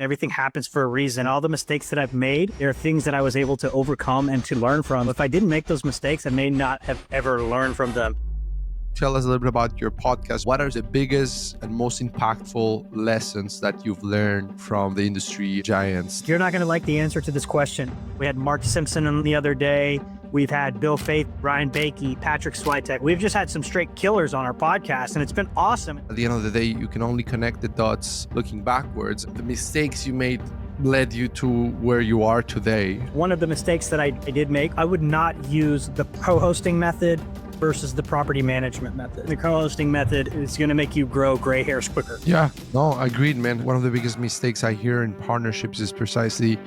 Everything happens for a reason. All the mistakes that I've made, there are things that I was able to overcome and to learn from. If I didn't make those mistakes, I may not have ever learned from them. Tell us a little bit about your podcast. What are the biggest and most impactful lessons that you've learned from the industry giants? You're not going to like the answer to this question. We had Mark Simpson the other day. We've had Bill Faith, Ryan Bakey, Patrick Switek. We've just had some straight killers on our podcast, and it's been awesome. At the end of the day, you can only connect the dots looking backwards. The mistakes you made led you to where you are today. One of the mistakes that I did make, I would not use the co-hosting method versus the property management method. The co-hosting method is going to make you grow gray hairs quicker. Yeah, no, agreed, man. One of the biggest mistakes I hear in partnerships is precisely,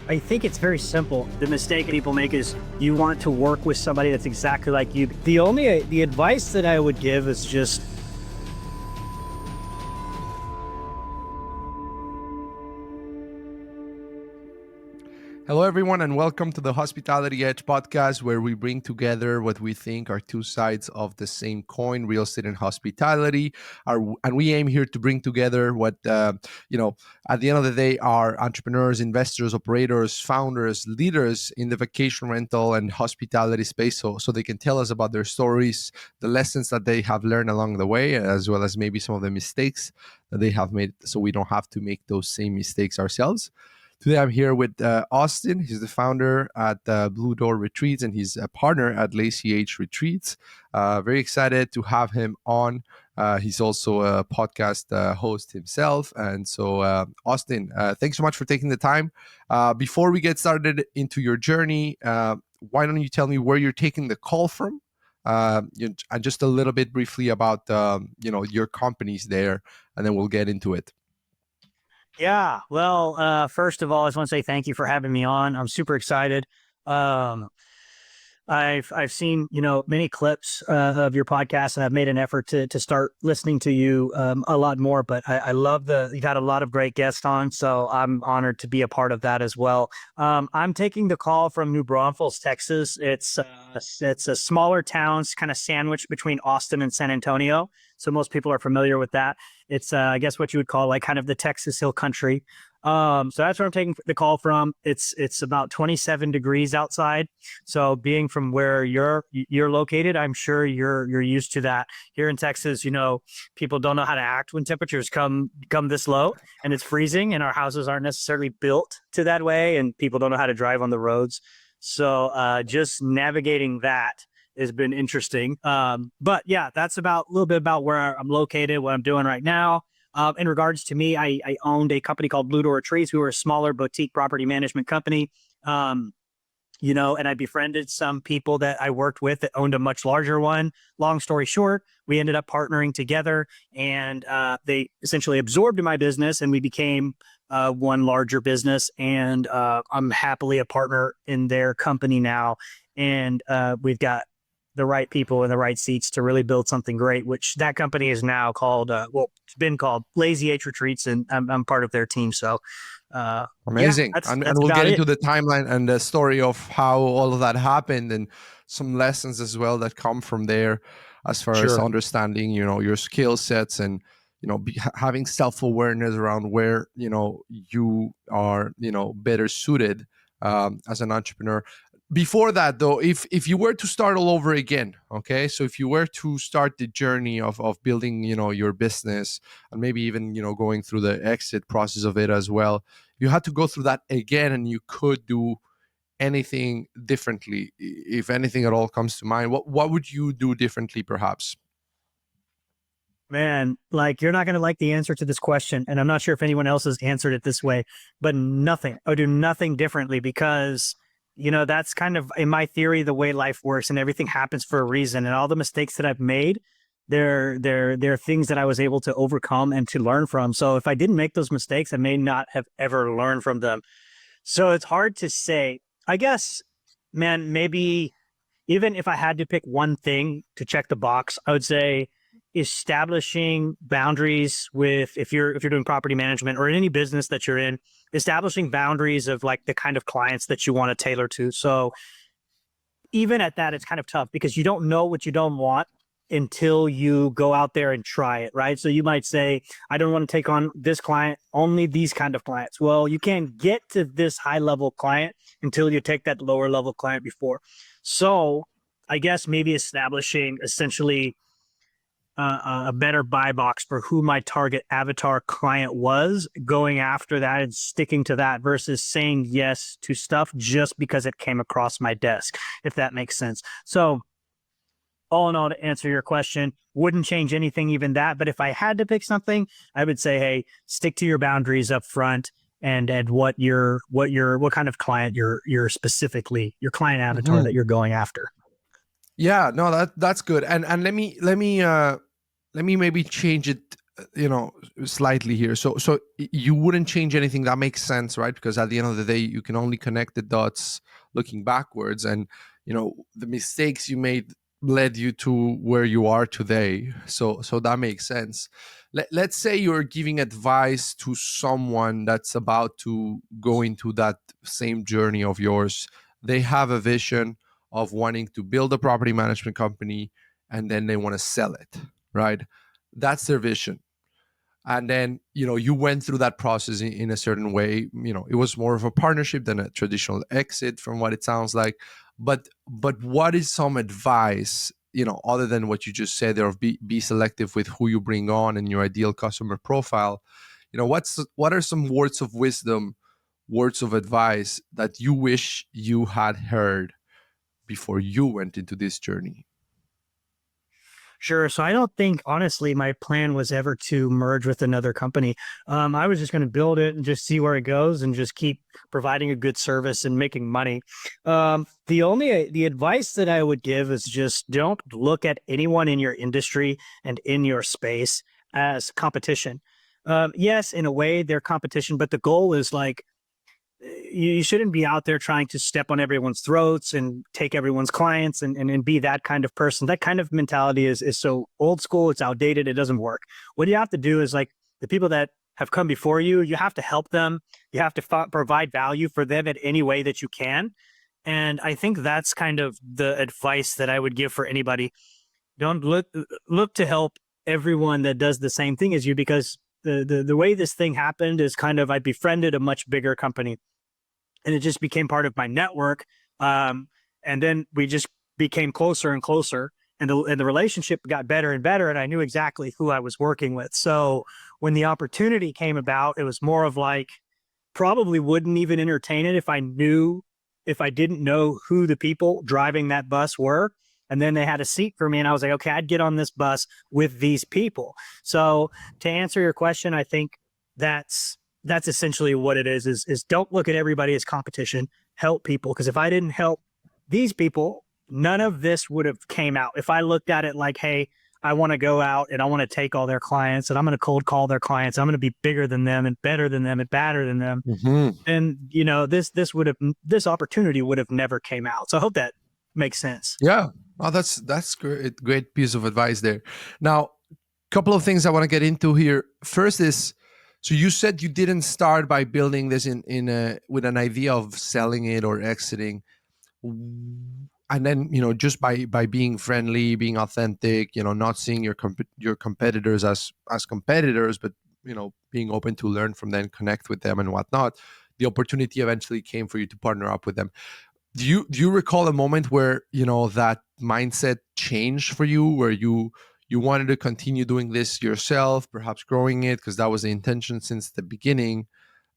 I think it's very simple. The mistake people make is you want to work with somebody that's exactly like you. The advice that I would give is just hello, everyone, and welcome to the Hospitality Edge podcast, where we bring together what we think are two sides of the same coin, real estate and hospitality. And we aim here to bring together what, at the end of the day, are entrepreneurs, investors, operators, founders, leaders in the vacation rental and hospitality space, so they can tell us about their stories, the lessons that they have learned along the way, as well as maybe some of the mistakes that they have made, so we don't have to make those same mistakes ourselves. Today, I'm here with Austin. He's the founder at LazyH Retreats, and he's a partner at LazyH Retreats. Very excited to have him on. He's also a podcast host himself. And so, Austin, thanks so much for taking the time. Before we get started into your journey, why don't you tell me where you're taking the call from? And just a little bit briefly about, your companies there, and then we'll get into it. Yeah, well, first of all, I just want to say thank you for having me on. I'm super excited. I've seen, many clips of your podcast, and I've made an effort to start listening to you a lot more, but I love you've had a lot of great guests on, so I'm honored to be a part of that as well. I'm taking the call from New Braunfels, Texas. It's a smaller town, kind of sandwiched between Austin and San Antonio. So most people are familiar with that. It's, I guess, what you would call like kind of the Texas Hill Country. So that's where I'm taking the call from. It's about 27 degrees outside. So being from where you're located, I'm sure you're used to that. Here in Texas, people don't know how to act when temperatures come this low and it's freezing, and our houses aren't necessarily built to that way, and people don't know how to drive on the roads. So just navigating that has been interesting. But yeah, that's a little bit about where I'm located, what I'm doing right now. In regards to me, I owned a company called LazyH Retreats. We were a smaller boutique property management company. And I befriended some people that I worked with that owned a much larger one. Long story short, we ended up partnering together, and they essentially absorbed my business, and we became one larger business. And I'm happily a partner in their company now. And we've got the right people in the right seats to really build something great, which that company is now called, it's been called LazyH Retreats, and I'm part of their team. So amazing. Yeah, and we'll get into the timeline and the story of how all of that happened, and some lessons as well that come from there, as far as understanding, your skill sets, and, having self-awareness around where, you are, better suited as an entrepreneur. Before that, though, if you were to start all over again, okay, so if you were to start the journey of building, your business, and maybe even, going through the exit process of it as well, you had to go through that again, and you could do anything differently, if anything at all comes to mind, what would you do differently, perhaps? Man, like, you're not going to like the answer to this question, and I'm not sure if anyone else has answered it this way, but nothing. I would do nothing differently, because that's kind of, in my theory, the way life works, and everything happens for a reason. And all the mistakes that I've made, they're things that I was able to overcome and to learn from. So if I didn't make those mistakes, I may not have ever learned from them. So it's hard to say. I guess, man, maybe even if I had to pick one thing to check the box, I would say establishing boundaries with, if you're doing property management or in any business that you're in, establishing boundaries of like the kind of clients that you want to tailor to. So even at that, it's kind of tough, because you don't know what you don't want. until you go out there and try it, right? So you might say, I don't want to take on this client, only these kind of clients. Well, you can't get to this high level client until you take that lower level client before. So I guess maybe establishing essentially a better buy box for who my target avatar client was, going after that and sticking to that versus saying yes to stuff just because it came across my desk, if that makes sense. So all in all, to answer your question, wouldn't change anything, even that. But if I had to pick something, I would say, hey, stick to your boundaries up front and what kind of client you're specifically, your client avatar that you're going after. Yeah, no, that's good. And let me maybe change it, slightly here. So you wouldn't change anything. That makes sense, right? Because at the end of the day, you can only connect the dots looking backwards, and the mistakes you made led you to where you are today. So that makes sense. Let's say you're giving advice to someone that's about to go into that same journey of yours. They have a vision of wanting to build a property management company, and then they want to sell it, right? That's their vision. And then you went through that process in a certain way. It was more of a partnership than a traditional exit, from what it sounds like. But what is some advice, other than what you just said there, of be selective with who you bring on and your ideal customer profile? What are some words of wisdom, words of advice that you wish you had heard before you went into this journey? Sure. So I don't think, honestly, my plan was ever to merge with another company. I was just going to build it and just see where it goes and just keep providing a good service and making money. The advice that I would give is just don't look at anyone in your industry and in your space as competition. Yes, in a way, they're competition, but the goal is like, you shouldn't be out there trying to step on everyone's throats and take everyone's clients and be that kind of person. That kind of mentality is so old school. It's outdated. It doesn't work. What you have to do is, like, the people that have come before you, you have to help them. You have to provide value for them in any way that you can. And I think that's kind of the advice that I would give for anybody. Don't look to help everyone that does the same thing as you, because the way this thing happened is kind of, I befriended a much bigger company and it just became part of my network. And then we just became closer and closer, and the relationship got better and better. And I knew exactly who I was working with. So when the opportunity came about, it was more of like, probably wouldn't even entertain it if I didn't know who the people driving that bus were. And then they had a seat for me, and I was like, okay, I'd get on this bus with these people. So to answer your question, I think that's essentially what it is don't look at everybody as competition. Help people. Because if I didn't help these people, none of this would have came out. If I looked at it like, hey, I want to go out and I want to take all their clients and I'm going to cold call their clients, I'm going to be bigger than them and better than them and badder than them. And this opportunity would have never came out. So I hope that makes sense. Yeah. Oh, that's great. Great piece of advice there. Now, a couple of things I want to get into here. First is, so you said you didn't start by building this with an idea of selling it or exiting, and then just by being friendly, being authentic, not seeing your competitors as competitors, but being open to learn from them, connect with them, and whatnot. The opportunity eventually came for you to partner up with them. Do you recall a moment where that mindset changed for you, where you wanted to continue doing this yourself, perhaps growing it, because that was the intention since the beginning?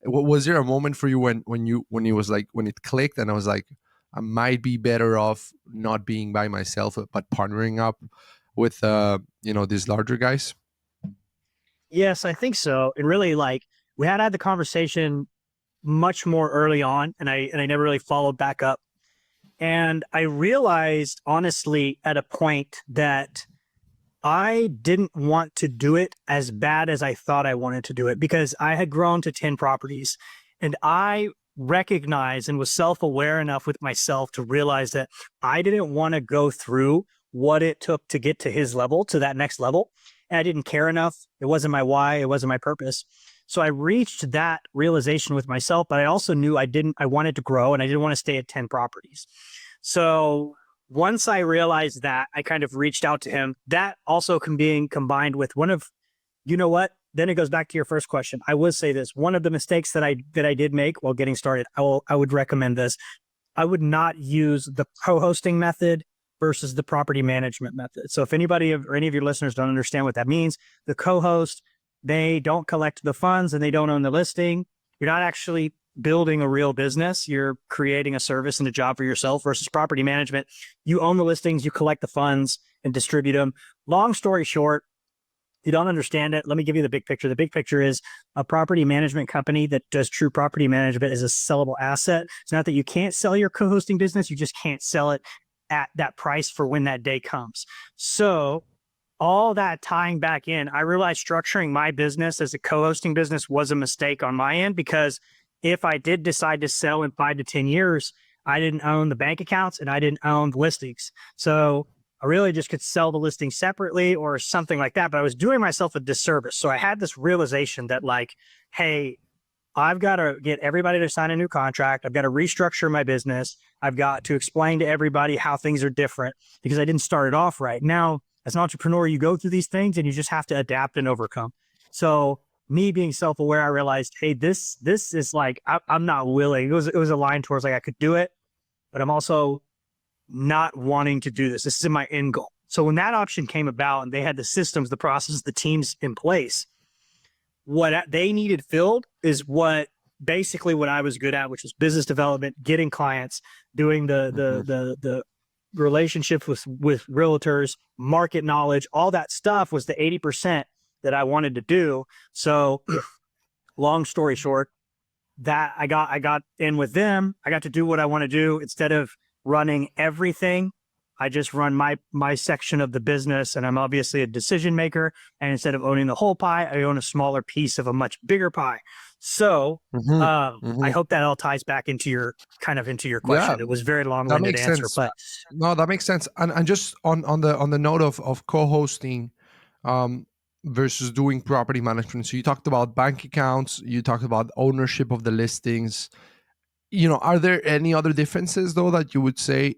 Was there a moment for you when it clicked and I was like, I might be better off not being by myself but partnering up with these larger guys? Yes, I think so. And really, like, we had the conversation much more early on, and I never really followed back up. And I realized, honestly, at a point that I didn't want to do it as bad as I thought I wanted to do it, because I had grown to 10 properties, and I recognized and was self-aware enough with myself to realize that I didn't want to go through what it took to get to his level, to that next level. And I didn't care enough. It wasn't my why. It wasn't my purpose. So I reached that realization with myself, but I also knew I wanted to grow and I didn't want to stay at 10 properties. So once I realized that, I kind of reached out to him. That also can being combined with one of, you know what? Then it goes back to your first question. I would say this. One of the mistakes that I did make while getting started, I would recommend this. I would not use the co-hosting method versus the property management method. So if anybody or any of your listeners don't understand what that means, the co-host, they don't collect the funds and they don't own the listing. You're not actually building a real business. You're creating a service and a job for yourself versus property management. You own the listings, you collect the funds and distribute them. Long story short, you don't understand it. Let me give you the big picture. The big picture is a property management company that does true property management is a sellable asset. It's not that you can't sell your co-hosting business. You just can't sell it at that price for when that day comes. So all that tying back in, I realized structuring my business as a co-hosting business was a mistake on my end, because if I did decide to sell in 5 to 10 years, I didn't own the bank accounts and I didn't own the listings. So I really just could sell the listing separately or something like that, but I was doing myself a disservice. So I had this realization that like, hey, I've got to get everybody to sign a new contract. I've got to restructure my business. I've got to explain to everybody how things are different because I didn't start it off right. Now, as an entrepreneur, you go through these things and you just have to adapt and overcome. So me being self-aware, I realized, hey, this is like, I'm not willing. It was a line towards like I could do it, but I'm also not wanting to do this. This is my end goal. So when that option came about and they had the systems, the processes, the teams in place, what they needed filled is basically what I was good at, which was business development, getting clients, doing the relationships with realtors, market knowledge, all that stuff was the 80% that I wanted to do. So long story short, that I got in with them. I got to do what I want to do instead of running everything. I just run my section of the business, and I'm obviously a decision maker. And instead of owning the whole pie, I own a smaller piece of a much bigger pie. So I hope that all ties back into your Yeah, question. It was a very long that winded makes answer, sense. but No, that makes sense. And just on the note of co-hosting um, versus doing property management. So you talked about bank accounts, you talked about ownership of the listings. Are there any other differences though that you would say,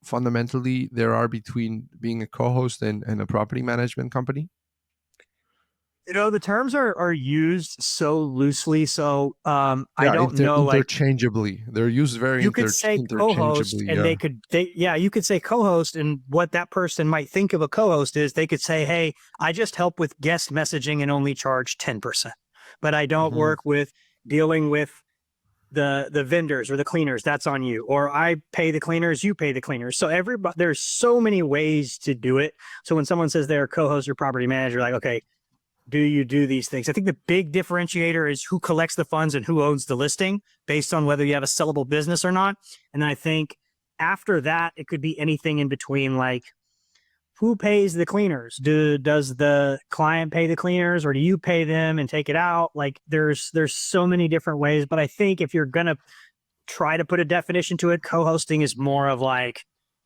fundamentally there are between being a co-host and a property management company? the terms are used so loosely. So I Yeah, don't know, like, interchangeably. They're used very you could say co-host interchangeably. and Yeah. you could say co-host, and what that person might think of a co-host is they could say, hey, I just help with guest messaging and only charge 10%, but I don't Hmm. work with dealing with the vendors or the cleaners. That's on you. Or I pay the cleaners, you pay the cleaners. So there's so many ways to do it. So when someone says they're a co-host or property manager, like, okay, do you do these things? I think the big differentiator is who collects the funds and who owns the listing based on whether you have a sellable business or not. And then I think after that, it could be anything in between, like who pays the cleaners? Does the client pay the cleaners, or do you pay them and take it out? Like there's so many different ways. But I think if you're gonna try to put a definition to it, co-hosting is more of like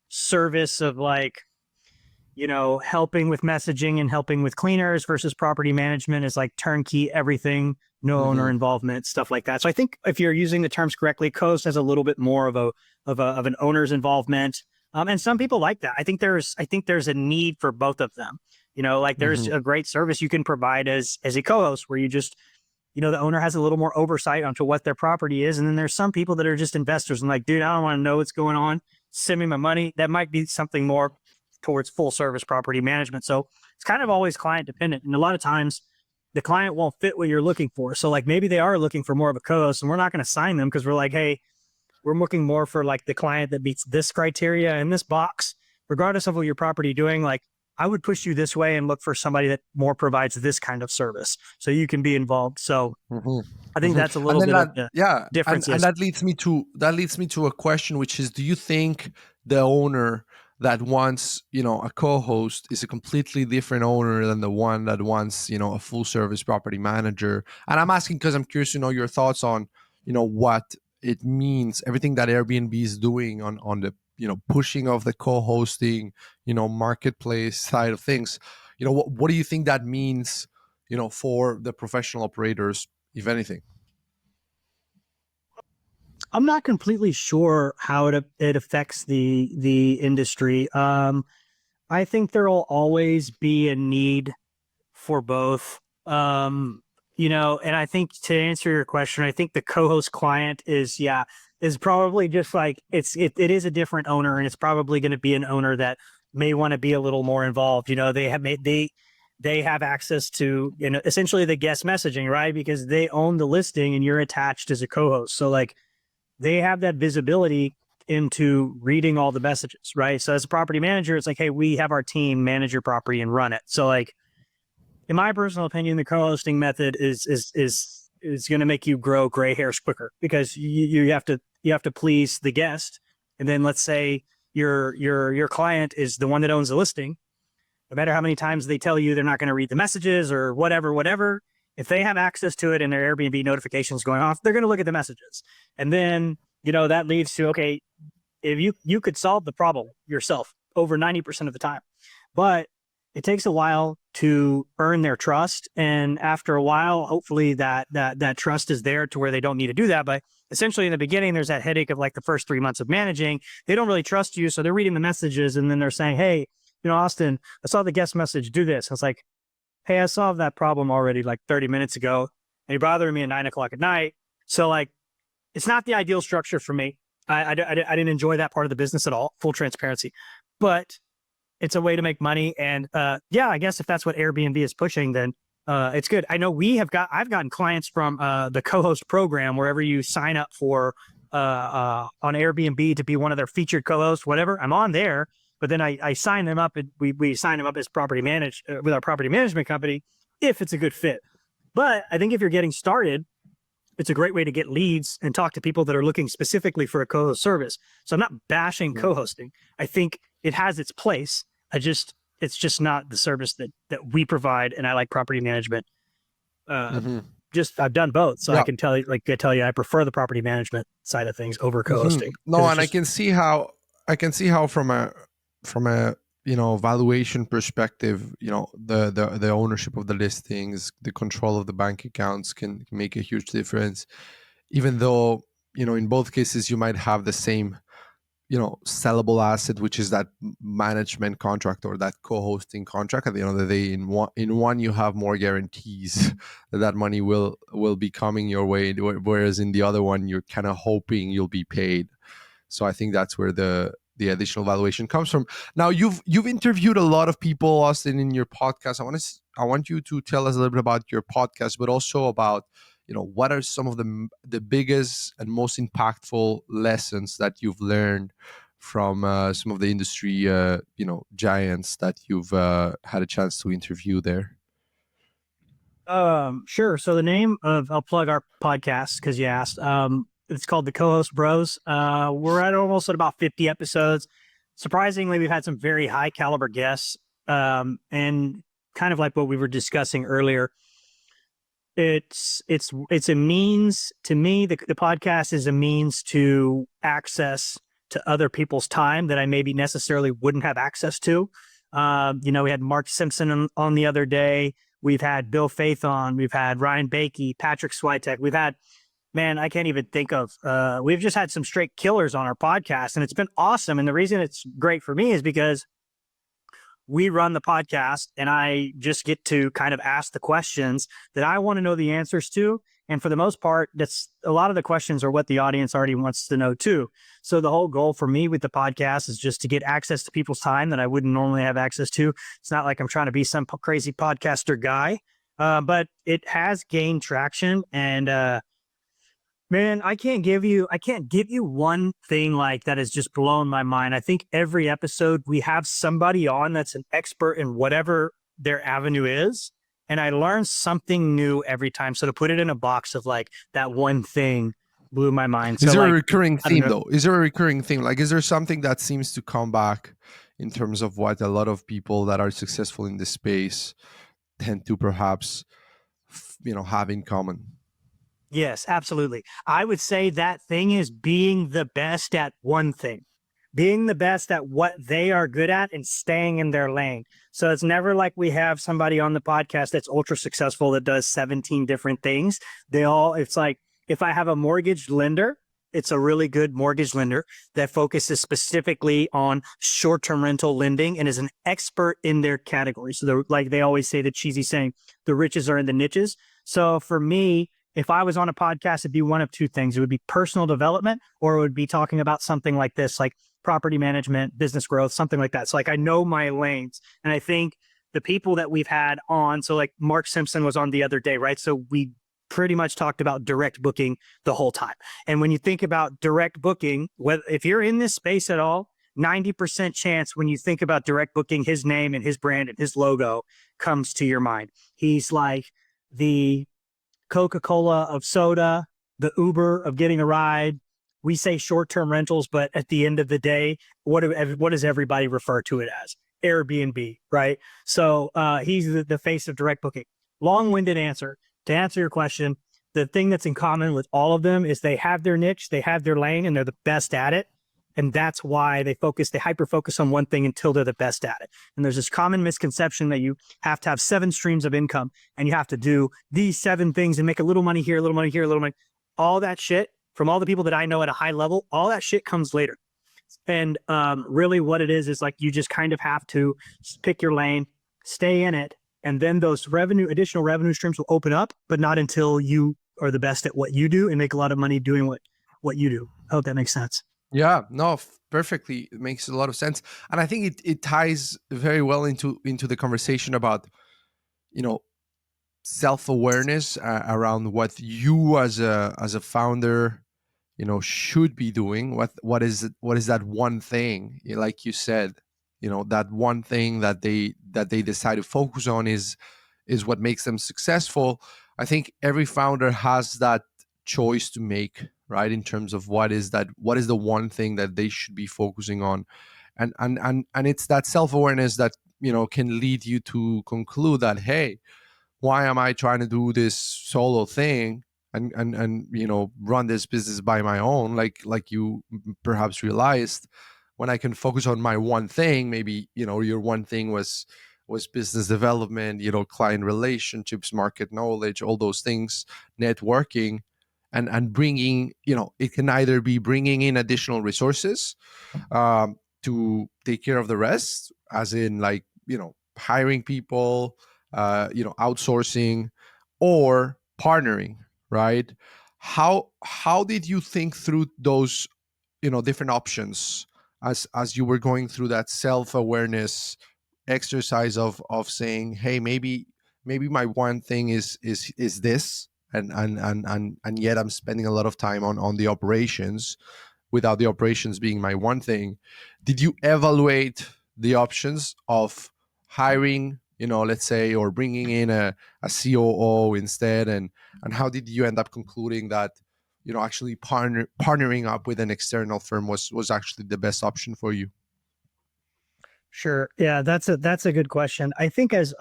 service of like, helping with messaging and helping with cleaners, versus property management is like turnkey everything, no owner Hmm. involvement, stuff like that. So I think if you're using the terms correctly, coast has a little bit more of an owner's involvement. And some people like that. I think there's a need for both of them. Like there's Hmm. a great service you can provide as a co-host where you just, the owner has a little more oversight onto what their property is. And then there's some people that are just investors and like, dude, I don't want to know what's going on. Send me my money. That might be something more towards full service property management. So it's kind of always client dependent. And a lot of times the client won't fit what you're looking for. So like maybe they are looking for more of a co-host and we're not going to sign them because we're like, hey, we're looking more for like the client that meets this criteria in this box, regardless of what your property doing. Like I would push you this way and look for somebody that more provides this kind of service so you can be involved. So Hmm. I think Hmm. that's a And little then bit of the yeah, difference. and Yes. that leads me to a question, which is, do you think the owner that wants, a co-host is a completely different owner than the one that wants, a full service property manager? And I'm asking because I'm curious to know your thoughts on, what it means, everything that Airbnb is doing on the, pushing of the co-hosting, marketplace side of things. What do you think that means, for the professional operators, if anything? I'm not completely sure how it affects the industry. I think there will always be a need for both. And I think to answer your question, I think the co-host client is probably just like it is a different owner, and it's probably going to be an owner that may want to be a little more involved. They have access to, essentially the guest messaging, right? Because they own the listing and you're attached as a co-host. So like they have that visibility into reading all the messages, right? So as a property manager, it's like, hey, we have our team manage your property and run it. So like, in my personal opinion, the co-hosting method is going to make you grow gray hairs quicker because you have to please the guest, and then let's say your client is the one that owns the listing. No matter how many times they tell you they're not going to read the messages or whatever, if they have access to it and their Airbnb notifications going off, they're going to look at the messages, and then that leads to, okay, if you could solve the problem yourself over 90% of the time, but it takes a while to earn their trust. And after a while, hopefully that trust is there to where they don't need to do that. But essentially in the beginning, there's that headache of like the first 3 months of managing. They don't really trust you. So they're reading the messages and then they're saying, hey, Austin, I saw the guest message, do this. I was like, hey, I solved that problem already like 30 minutes ago. And you're bothering me at 9 o'clock at night. So like, it's not the ideal structure for me. I didn't enjoy that part of the business at all, full transparency. But it's a way to make money. And I guess if that's what Airbnb is pushing, then it's good. I know I've gotten clients from the co-host program, wherever you sign up for on Airbnb to be one of their featured co-hosts, whatever. I'm on there, but then I sign them up and we sign them up as property managed with our property management company if it's a good fit. But I think if you're getting started, it's a great way to get leads and talk to people that are looking specifically for a co-host service. So I'm not bashing co-hosting. I think it has its place. It's just not the service that we provide. And I like property management. I've done both. So I can tell you, I prefer the property management side of things over co-hosting. No, and I can see how from a valuation perspective, the ownership of the listings, the control of the bank accounts can make a huge difference. Even though, in both cases you might have the same sellable asset, which is that management contract or that co-hosting contract. At the end of the day, in one you have more guarantees that money will be coming your way, whereas in the other one you're kind of hoping you'll be paid. So I think that's where the additional valuation comes from. Now you've interviewed a lot of people, Austin, in your podcast. I want you to tell us a little bit about your podcast, but also about what are some of the biggest and most impactful lessons that you've learned from some of the industry giants that you've had a chance to interview there? Sure. So the name of, I'll plug our podcast because you asked. It's called the Co-Host Bros. We're almost at about 50 episodes. Surprisingly, we've had some very high caliber guests. And kind of like what we were discussing earlier, it's a means to me. The podcast is a means to access to other people's time that I maybe necessarily wouldn't have access to. We had Mark Simpson on the other day. We've had Bill Faith on. We've had Ryan Bakey, Patrick Switek. We've had, man, I can't even think of. We've just had some straight killers on our podcast, and it's been awesome. And the reason it's great for me is because we run the podcast and I just get to kind of ask the questions that I want to know the answers to. And for the most part, that's a lot of the questions are what the audience already wants to know too. So the whole goal for me with the podcast is just to get access to people's time that I wouldn't normally have access to. It's not like I'm trying to be some crazy podcaster guy, but it has gained traction. And man, I can't give you one thing like that has just blown my mind. I think every episode we have somebody on that's an expert in whatever their avenue is. And I learn something new every time. So to put it in a box of like that one thing blew my mind. Is so there like, a recurring theme though? Is there a recurring theme? Like, is there something that seems to come back in terms of what a lot of people that are successful in this space tend to perhaps, have in common? Yes, absolutely. I would say that thing is being the best at one thing, being the best at what they are good at and staying in their lane. So it's never like we have somebody on the podcast that's ultra successful that does 17 different things. It's like if I have a mortgage lender It's a really good mortgage lender that focuses specifically on short-term rental lending and is an expert in their category. So like they always say, the cheesy saying, the riches are in the niches. So for me, if I was on a podcast, it'd be one of two things. It would be personal development, or it would be talking about something like this, like property management, business growth, something like that. So like I know my lanes. And I think the people that we've had on, so like Mark Simpson was on the other day, right? So we pretty much talked about direct booking the whole time. And when you think about direct booking, if you're in this space at all, 90% chance when you think about direct booking, his name and his brand and his logo comes to your mind. He's like the Coca-Cola of soda, the Uber of getting a ride. We say short-term rentals, but at the end of the day, what does everybody refer to it as? Airbnb, right? So he's the face of direct booking. Long-winded answer. To answer your question, the thing that's in common with all of them is they have their niche, they have their lane, and they're the best at it. And that's why they hyper focus on one thing until they're the best at it. And there's this common misconception that you have to have 7 streams of income and you have to do these 7 things and make a little money here, a little money here, a little money. All that shit, from all the people that I know at a high level, all that shit comes later. And really what it is like you just kind of have to pick your lane, stay in it, and then those additional revenue streams will open up, but not until you are the best at what you do and make a lot of money doing what you do. I hope that makes sense. Yeah, no, perfectly. It makes a lot of sense. And I think it ties very well into the conversation about, self-awareness around what you as a founder, should be doing. What is that one thing, like you said, that one thing that they decide to focus on is what makes them successful. I think every founder has that choice to make, right, in terms of what is the one thing that they should be focusing on. And it's that self-awareness that can lead you to conclude that, hey, why am I trying to do this solo thing and run this business by my own, like you perhaps realized, when I can focus on my one thing. Maybe your one thing was business development, client relationships, market knowledge, all those things, networking, and bringing, it can either be bringing in additional resources to take care of the rest, as in, like, hiring people, outsourcing, or partnering, right? How did you think through those different options as you were going through that self-awareness exercise of saying, hey, maybe my one thing is this, and yet I'm spending a lot of time on the operations, without the operations being my one thing? Did you evaluate the options of hiring, let's say, or bringing in a COO instead, and how did you end up concluding that actually partnering up with an external firm was actually the best option for you? Sure. Yeah, that's a good question. I think as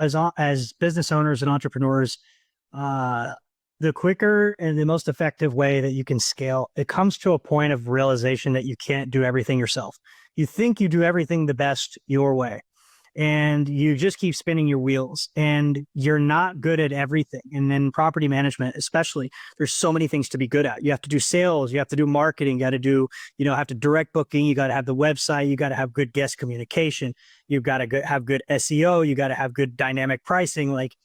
business owners and entrepreneurs, uh, the quicker and the most effective way that you can scale, it comes to a point of realization that you can't do everything yourself. You think you do everything the best your way, and you just keep spinning your wheels, and you're not good at everything. And then property management, especially, there's so many things to be good at. You have to do sales, you have to do marketing, you got to do, have to direct booking, you got to have the website, you got to have good guest communication, you've got to have good SEO, you got to have good dynamic pricing. Like,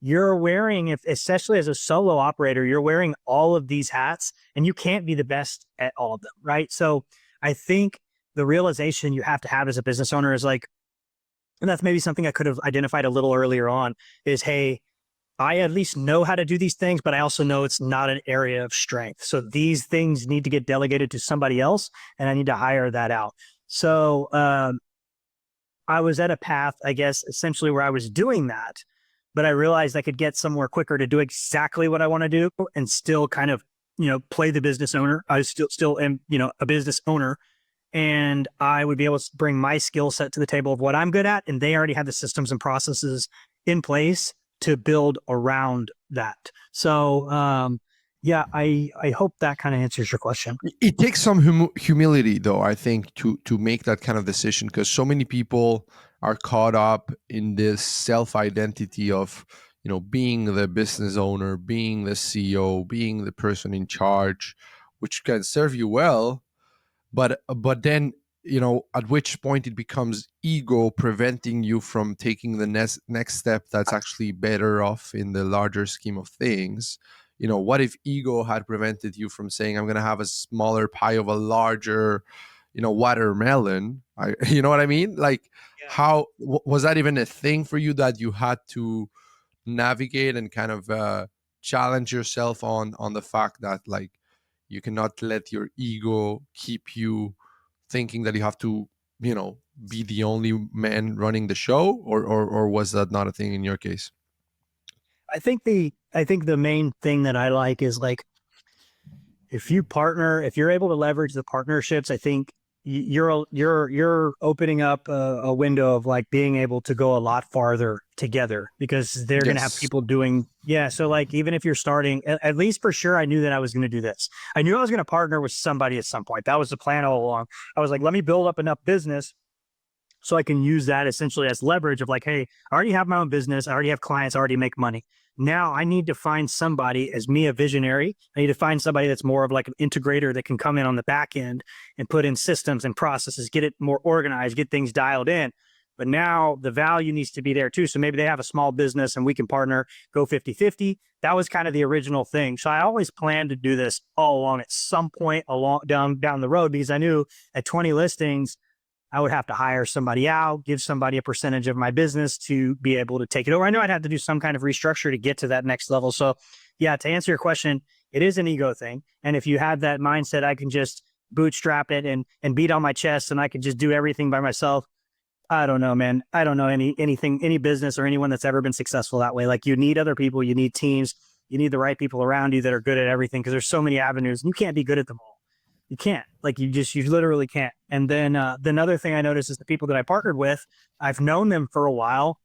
you're wearing, especially as a solo operator, you're wearing all of these hats, and you can't be the best at all of them, right? So I think the realization you have to have as a business owner is like, and that's maybe something I could have identified a little earlier on, is, hey, I at least know how to do these things, but I also know it's not an area of strength. So these things need to get delegated to somebody else, and I need to hire that out. So I was at a path, I guess, essentially where I was doing that, but I realized I could get somewhere quicker to do exactly what I want to do and still kind of, play the business owner. I still am, a business owner, and I would be able to bring my skill set to the table of what I'm good at. And they already have the systems and processes in place to build around that. So, yeah, I hope that kind of answers your question. It takes some humility, though, I think, to make that kind of decision, because so many people are caught up in this self-identity of, being the business owner, being the CEO, being the person in charge, which can serve you well, but then, at which point it becomes ego preventing you from taking the next step that's actually better off in the larger scheme of things. What if ego had prevented you from saying, I'm going to have a smaller pie of a larger, watermelon? You know what I mean? Like, Yeah. how was that even a thing for you that you had to navigate and kind of challenge yourself on the fact that, like, you cannot let your ego keep you thinking that you have to, be the only man running the show, or was that not a thing in your case? I think the main thing that I like is like if you partner, if you're able to leverage the partnerships, I think you're opening up a window of like being able to go a lot farther together because they're going to have Yes. people doing, yeah. So like even if you're starting, at least for sure, I knew that I was going to do this. I knew I was going to partner with somebody at some point. That was the plan all along. I was like, let me build up enough business so I can use that essentially as leverage of like, hey, I already have my own business. I already have clients. I already make money. Now I need to find somebody as me, a visionary. I need to find somebody that's more of like an integrator that can come in on the back end and put in systems and processes, get it more organized, get things dialed in. But now the value needs to be there too. So maybe they have a small business and we can partner, go 50-50. That was kind of the original thing. So I always planned to do this all along at some point along down the road because I knew at 20 listings, I would have to hire somebody out, give somebody a percentage of my business to be able to take it over. I know I'd have to do some kind of restructure to get to that next level. So, yeah, to answer your question, it is an ego thing. And if you have that mindset, I can just bootstrap it and beat on my chest and I can just do everything by myself. I don't know, man. I don't know any business or anyone that's ever been successful that way. Like you need other people, you need teams, you need the right people around you that are good at everything because there's so many avenues and you can't be good at them all. You can't. Like you literally can't. And then the another thing I noticed is the people that I partnered with, I've known them for a while.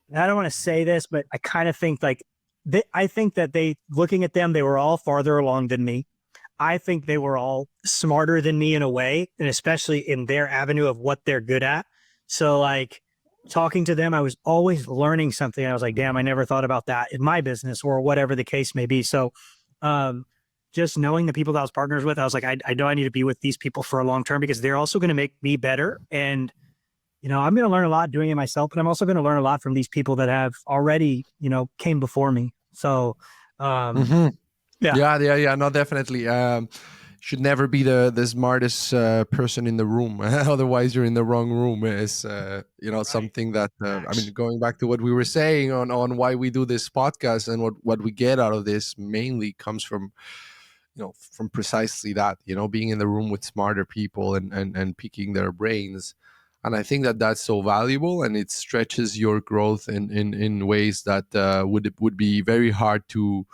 And I don't want to say this, but I kind of think like I think that they looking at them, they were all farther along than me. I think they were all smarter than me in a way, and especially in their avenue of what they're good at. So like talking to them, I was always learning something. I was like, damn, I never thought about that in my business or whatever the case may be. So um just knowing the people that I was partners with, I was like, I know I need to be with these people for a long term because they're also going to make me better. And, I'm going to learn a lot doing it myself, but I'm also going to learn a lot from these people that have already, came before me. So, um, Hmm. yeah, Yeah. No, definitely. Should never be the smartest person in the room. Otherwise, you're in the wrong room. Is right. something that I mean, Facts. going back to what we were saying on why we do this podcast and what we get out of this mainly comes from, from precisely that, being in the room with smarter people and picking their brains. And I think that that's so valuable, and it stretches your growth in ways that would be very hard to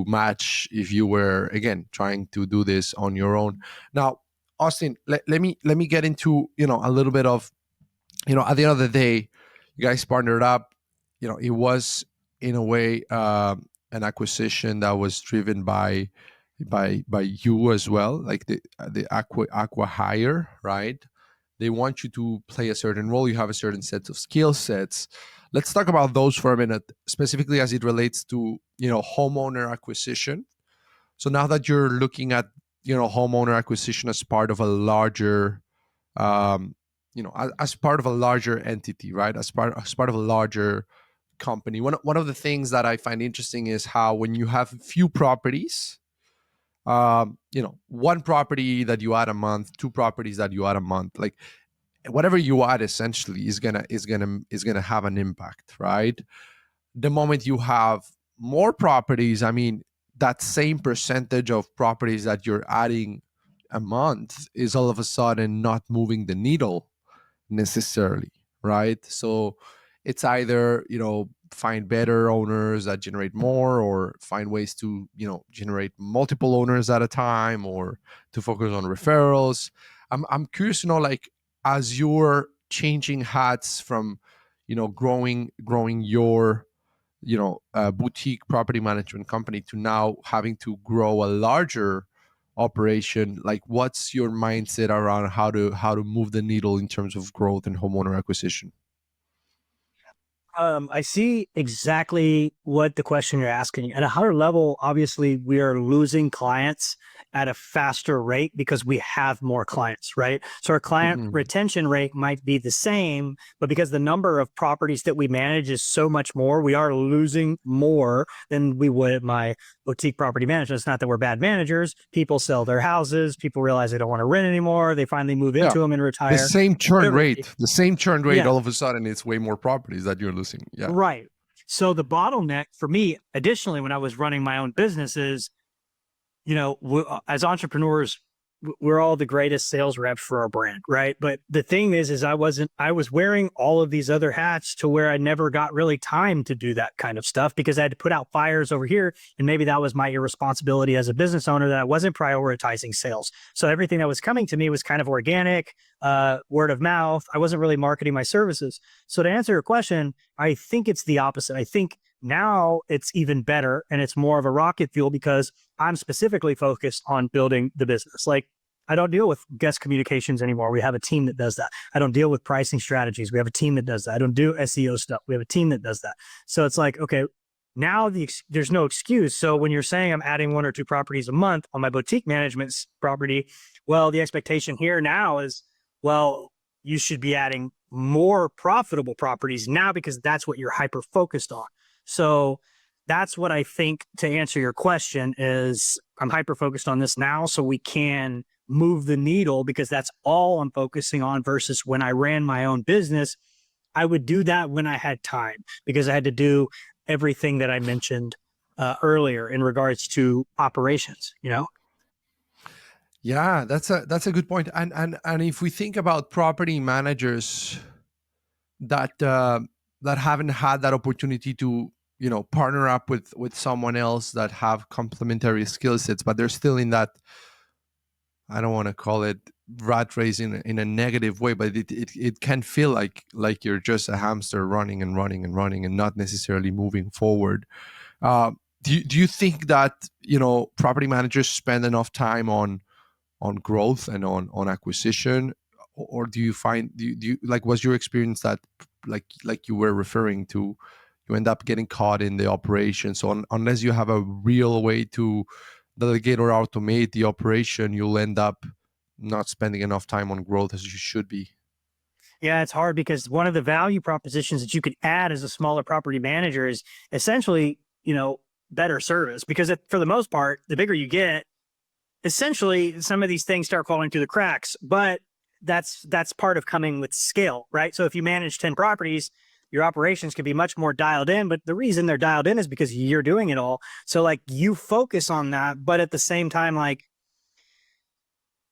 match if you were, again, trying to do this on your own. Now, Austin, let me get into, a little bit of, at the end of the day, you guys partnered up. It was, in a way, an acquisition that was driven by you as well, like the aqua hire, right? They want you to play a certain role. You have a certain set of skill sets. Let's talk about those for a minute, specifically as it relates to, homeowner acquisition. So now that you're looking at, homeowner acquisition as part of a larger, as part of a larger entity, right? As part of a larger company. One of the things that I find interesting is how, when you have few properties, one property that you add a month, two properties that you add a month, like whatever you add essentially is gonna have an impact, right? The moment you have more properties, I mean, that same percentage of properties that you're adding a month is all of a sudden not moving the needle necessarily, right? So it's either, find better owners that generate more, or find ways to, generate multiple owners at a time, or to focus on referrals. I'm curious to know, like, as you're changing hats from, growing your, boutique property management company to now having to grow a larger operation, like, what's your mindset around how to move the needle in terms of growth and homeowner acquisition? I see exactly what the question you're asking. At a higher level, obviously, we are losing clients at a faster rate because we have more clients, right? So our client Mhm. retention rate might be the same, but because the number of properties that we manage is so much more, we are losing more than we would at my boutique property management. It's not that we're bad managers. People sell their houses. People realize they don't want to rent anymore. They finally move Yeah. into them and The retire. same churn Whatever it may rate, the same churn rate, Yeah. all of a sudden it's way more properties that you're losing. Yeah. Right. So the bottleneck for me, additionally, when I was running my own business is, as entrepreneurs, we're all the greatest sales reps for our brand, right? But the thing is I was wearing all of these other hats to where I never got really time to do that kind of stuff because I had to put out fires over here. And maybe that was my irresponsibility as a business owner that I wasn't prioritizing sales. So everything that was coming to me was kind of organic, word of mouth. I wasn't really marketing my services. So to answer your question, I think it's the opposite. I think now it's even better and it's more of a rocket fuel because I'm specifically focused on building the business. Like I don't deal with guest communications anymore. We have a team that does that. I don't deal with pricing strategies. We have a team that does that. I don't do SEO stuff. We have a team that does that. So it's like, okay, now there's no excuse. So when you're saying I'm adding 1 or 2 properties a month on my boutique management property, well, the expectation here now is, well, you should be adding more profitable properties now because that's what you're hyper focused on. So that's what I think to answer your question is I'm hyper focused on this now so we can move the needle because that's all I'm focusing on versus when I ran my own business, I would do that when I had time because I had to do everything that I mentioned earlier in regards to operations, Yeah, that's a good point. And if we think about property managers that that haven't had that opportunity to partner up with someone else that have complementary skill sets, but they're still in that, I don't want to call it rat race in a negative way, but it can feel like you're just a hamster running and running and running and not necessarily moving forward. Uh, do you think that property managers spend enough time on growth and on acquisition, or do you find do you like, was your experience that like you were referring to, you end up getting caught in the operation, so unless you have a real way to delegate or automate the operation, you'll end up not spending enough time on growth as you should be? Yeah, it's hard because one of the value propositions that you could add as a smaller property manager is essentially, better service because for the most part, the bigger you get, essentially some of these things start falling through the cracks, but that's part of coming with scale, right? So if you manage 10 properties, your operations can be much more dialed in, but the reason they're dialed in is because you're doing it all. So like you focus on that, but at the same time, like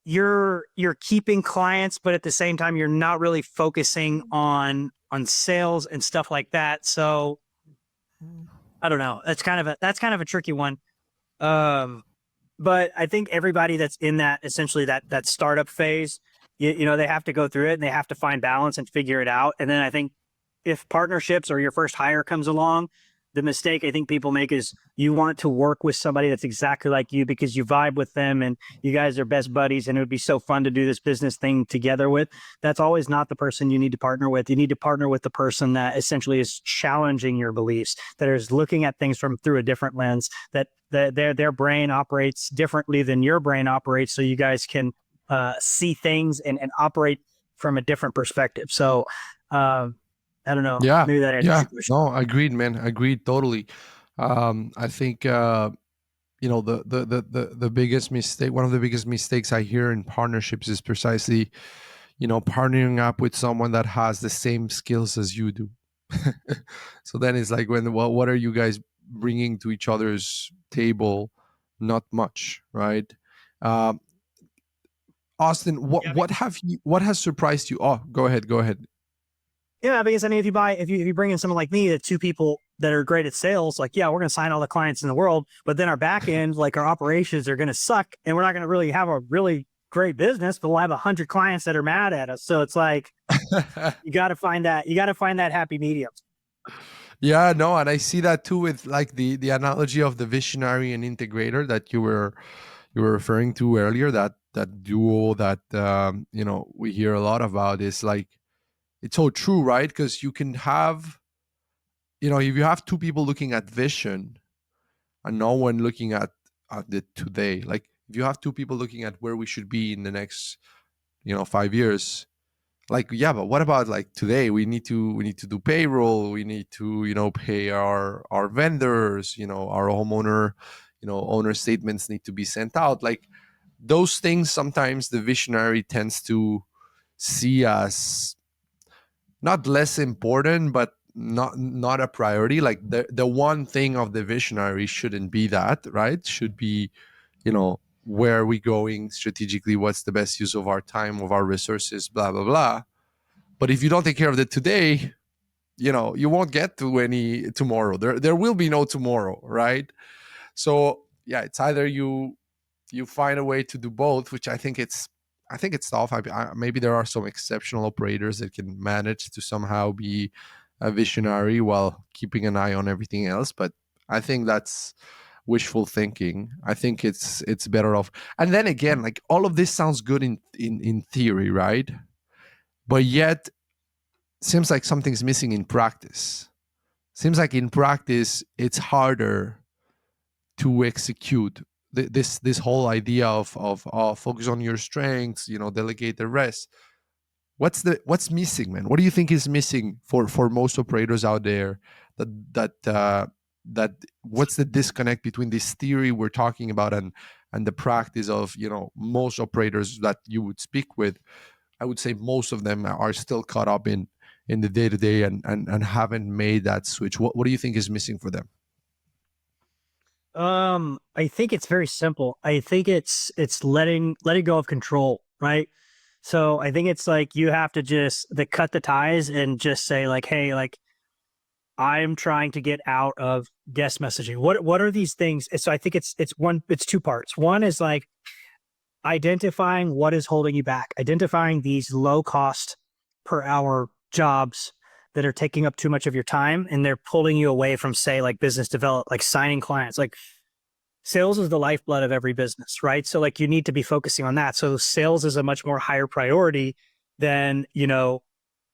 you're keeping clients, but at the same time, you're not really focusing on sales and stuff like that. So I don't know. That's kind of a tricky one. Um, but I think everybody that's in that essentially that startup phase, they have to go through it and they have to find balance and figure it out. And then I think if partnerships or your first hire comes along, the mistake I think people make is you want to work with somebody that's exactly like you because you vibe with them and you guys are best buddies and it would be so fun to do this business thing together with. That's always not the person you need to partner with. You need to partner with the person that essentially is challenging your beliefs, that is looking at things from through a different lens, that their brain operates differently than your brain operates, so you guys can see things and operate from a different perspective. So I don't know. Yeah, Maybe that answers yeah, your question. no, agreed, man, agreed totally. I think the biggest mistake, one of the biggest mistakes I hear in partnerships is precisely partnering up with someone that has the same skills as you do. So then it's like, what are you guys bringing to each other's table? Not much, right? um Austin, Yeah, what has surprised you? Oh, go ahead, go ahead. yeah, because I mean, if you bring in someone like me, the two people that are great at sales, like yeah, we're going to sign all the clients in the world, but then our back end, like our operations, are going to suck, and we're not going to really have a really great business, but we'll have 100 clients that are mad at us. So it's like you got to find that happy medium. Yeah, no, and I see that too with like the analogy of the visionary and integrator that you were referring to earlier. That duo that we hear a lot about is like, it's so true, right? Because you can have if you have two people looking at vision and no one looking at the today, like if you have two people looking at where we should be in the next 5 years, like, yeah, but what about like today? We need to do payroll, we need to pay our vendors, our homeowner, owner statements need to be sent out. Like those things, sometimes the visionary tends to see as not less important, but not a priority. Like the one thing of the visionary shouldn't be that, right? Should be, where are we going strategically, what's the best use of our time, of our resources, blah blah blah. But if you don't take care of the today, you won't get to any tomorrow. There will be no tomorrow, right? So yeah, it's either you find a way to do both, which I think it's tough. Maybe there are some exceptional operators that can manage to somehow be a visionary while keeping an eye on everything else. But I think that's wishful thinking. I think it's better off. And then again, like all of this sounds good in theory, right? But yet seems like something's missing in practice. Seems like in practice it's harder to execute this whole idea of focus on your strengths, delegate the rest. What's missing, man? What do you think is missing for most operators out there? That what's the disconnect between this theory we're talking about and the practice of most operators that you would speak with? I would say most of them are still caught up in the day to day and haven't made that switch. What do you think is missing for them? I think it's very simple. I think it's letting go of control, right? So I think it's like you have to just cut the ties and just say like, hey, like I'm trying to get out of guest messaging. What are these things? So I think it's two parts. One is like identifying what is holding you back, identifying these low cost per hour jobs that are taking up too much of your time and they're pulling you away from, say, like business develop, like signing clients. Like sales is the lifeblood of every business, right? So like you need to be focusing on that. So sales is a much more higher priority than,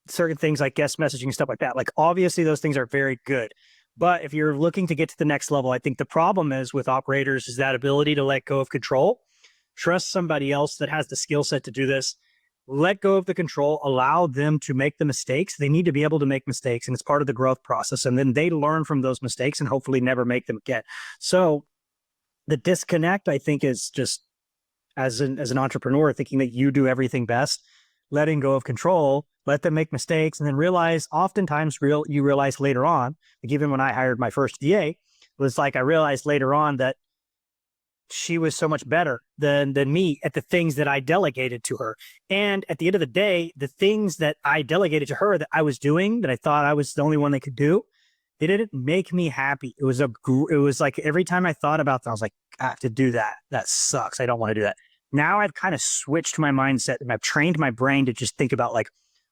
certain things like guest messaging and stuff like that. Like obviously those things are very good. But if you're looking to get to the next level, I think the problem is with operators is that ability to let go of control, trust somebody else that has the skill set to do this, let go of the control, allow them to make the mistakes. They need to be able to make mistakes and it's part of the growth process. And then they learn from those mistakes and hopefully never make them again. So the disconnect, I think, is just as an entrepreneur, thinking that you do everything best, letting go of control, let them make mistakes, and then realize oftentimes you realize later on, like even when I hired my first DA, it was like I realized later on that she was so much better than me at the things that I delegated to her. And at the end of the day, the things that I delegated to her that I was doing, that I thought I was the only one that could do, they didn't make me happy. It was like every time I thought about that, I was like, I have to do that. That sucks. I don't want to do that. Now I've kind of switched my mindset and I've trained my brain to just think about like,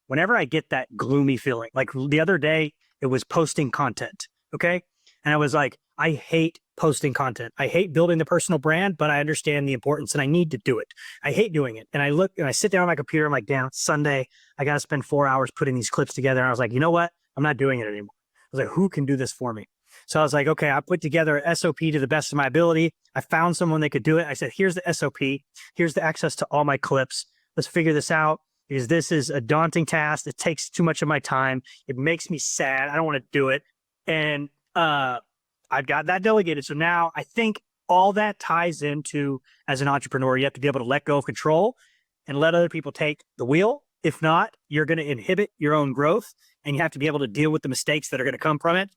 whenever I get that gloomy feeling, like the other day, it was posting content. Okay. And I was like, I hate posting content. I hate building the personal brand, but I understand the importance and I need to do it. I hate doing it. And I look and I sit down on my computer. I'm like, damn, it's Sunday. I got to spend 4 hours putting these clips together. And I was like, you know what? I'm not doing it anymore. I was like, who can do this for me? So I was like, okay, I put together an SOP to the best of my ability. I found someone that could do it. I said, here's the SOP. Here's the access to all my clips. Let's figure this out because this is a daunting task. It takes too much of my time. It makes me sad. I don't want to do it. And I've got that delegated. So now I think all that ties into, as an entrepreneur, you have to be able to let go of control and let other people take the wheel. If not, you're going to inhibit your own growth and you have to be able to deal with the mistakes that are going to come from it.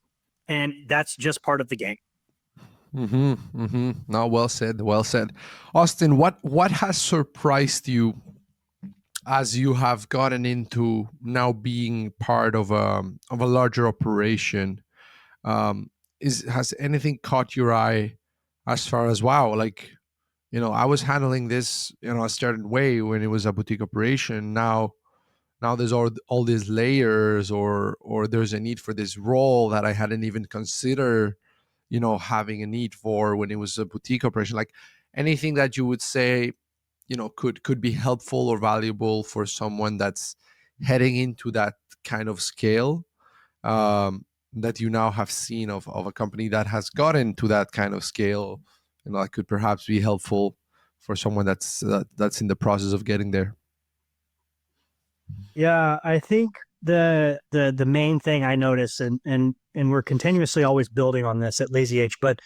And that's just part of the game. Mm-hmm. Mm-hmm. No, well said. Well said. Austin, what has surprised you as you have gotten into now being part of a larger operation? Has anything caught your eye as far as, wow, like, I was handling this, a certain way when it was a boutique operation. Now there's all these layers, or there's a need for this role that I hadn't even considered, having a need for when it was a boutique operation. Like anything that you would say, could be helpful or valuable for someone that's heading into that kind of scale, that you now have seen of a company that has gotten to that kind of scale, that could perhaps be helpful for someone that's in the process of getting there? Yeah, I think the main thing I notice, and we're continuously always building on this at LazyH, but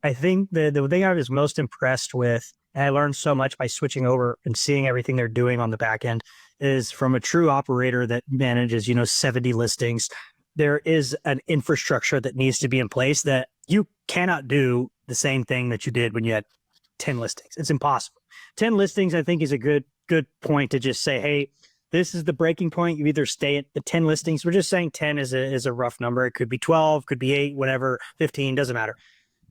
I think the thing I was most impressed with, and I learned so much by switching over and seeing everything they're doing on the back end, is from a true operator that manages, 70 listings. There is an infrastructure that needs to be in place that you cannot do the same thing that you did when you had 10 listings. It's impossible. 10 listings, I think, is a good point to just say, hey, this is the breaking point. You either stay at the 10 listings. We're just saying 10 is a rough number. It could be 12, could be 8, whatever, 15, doesn't matter.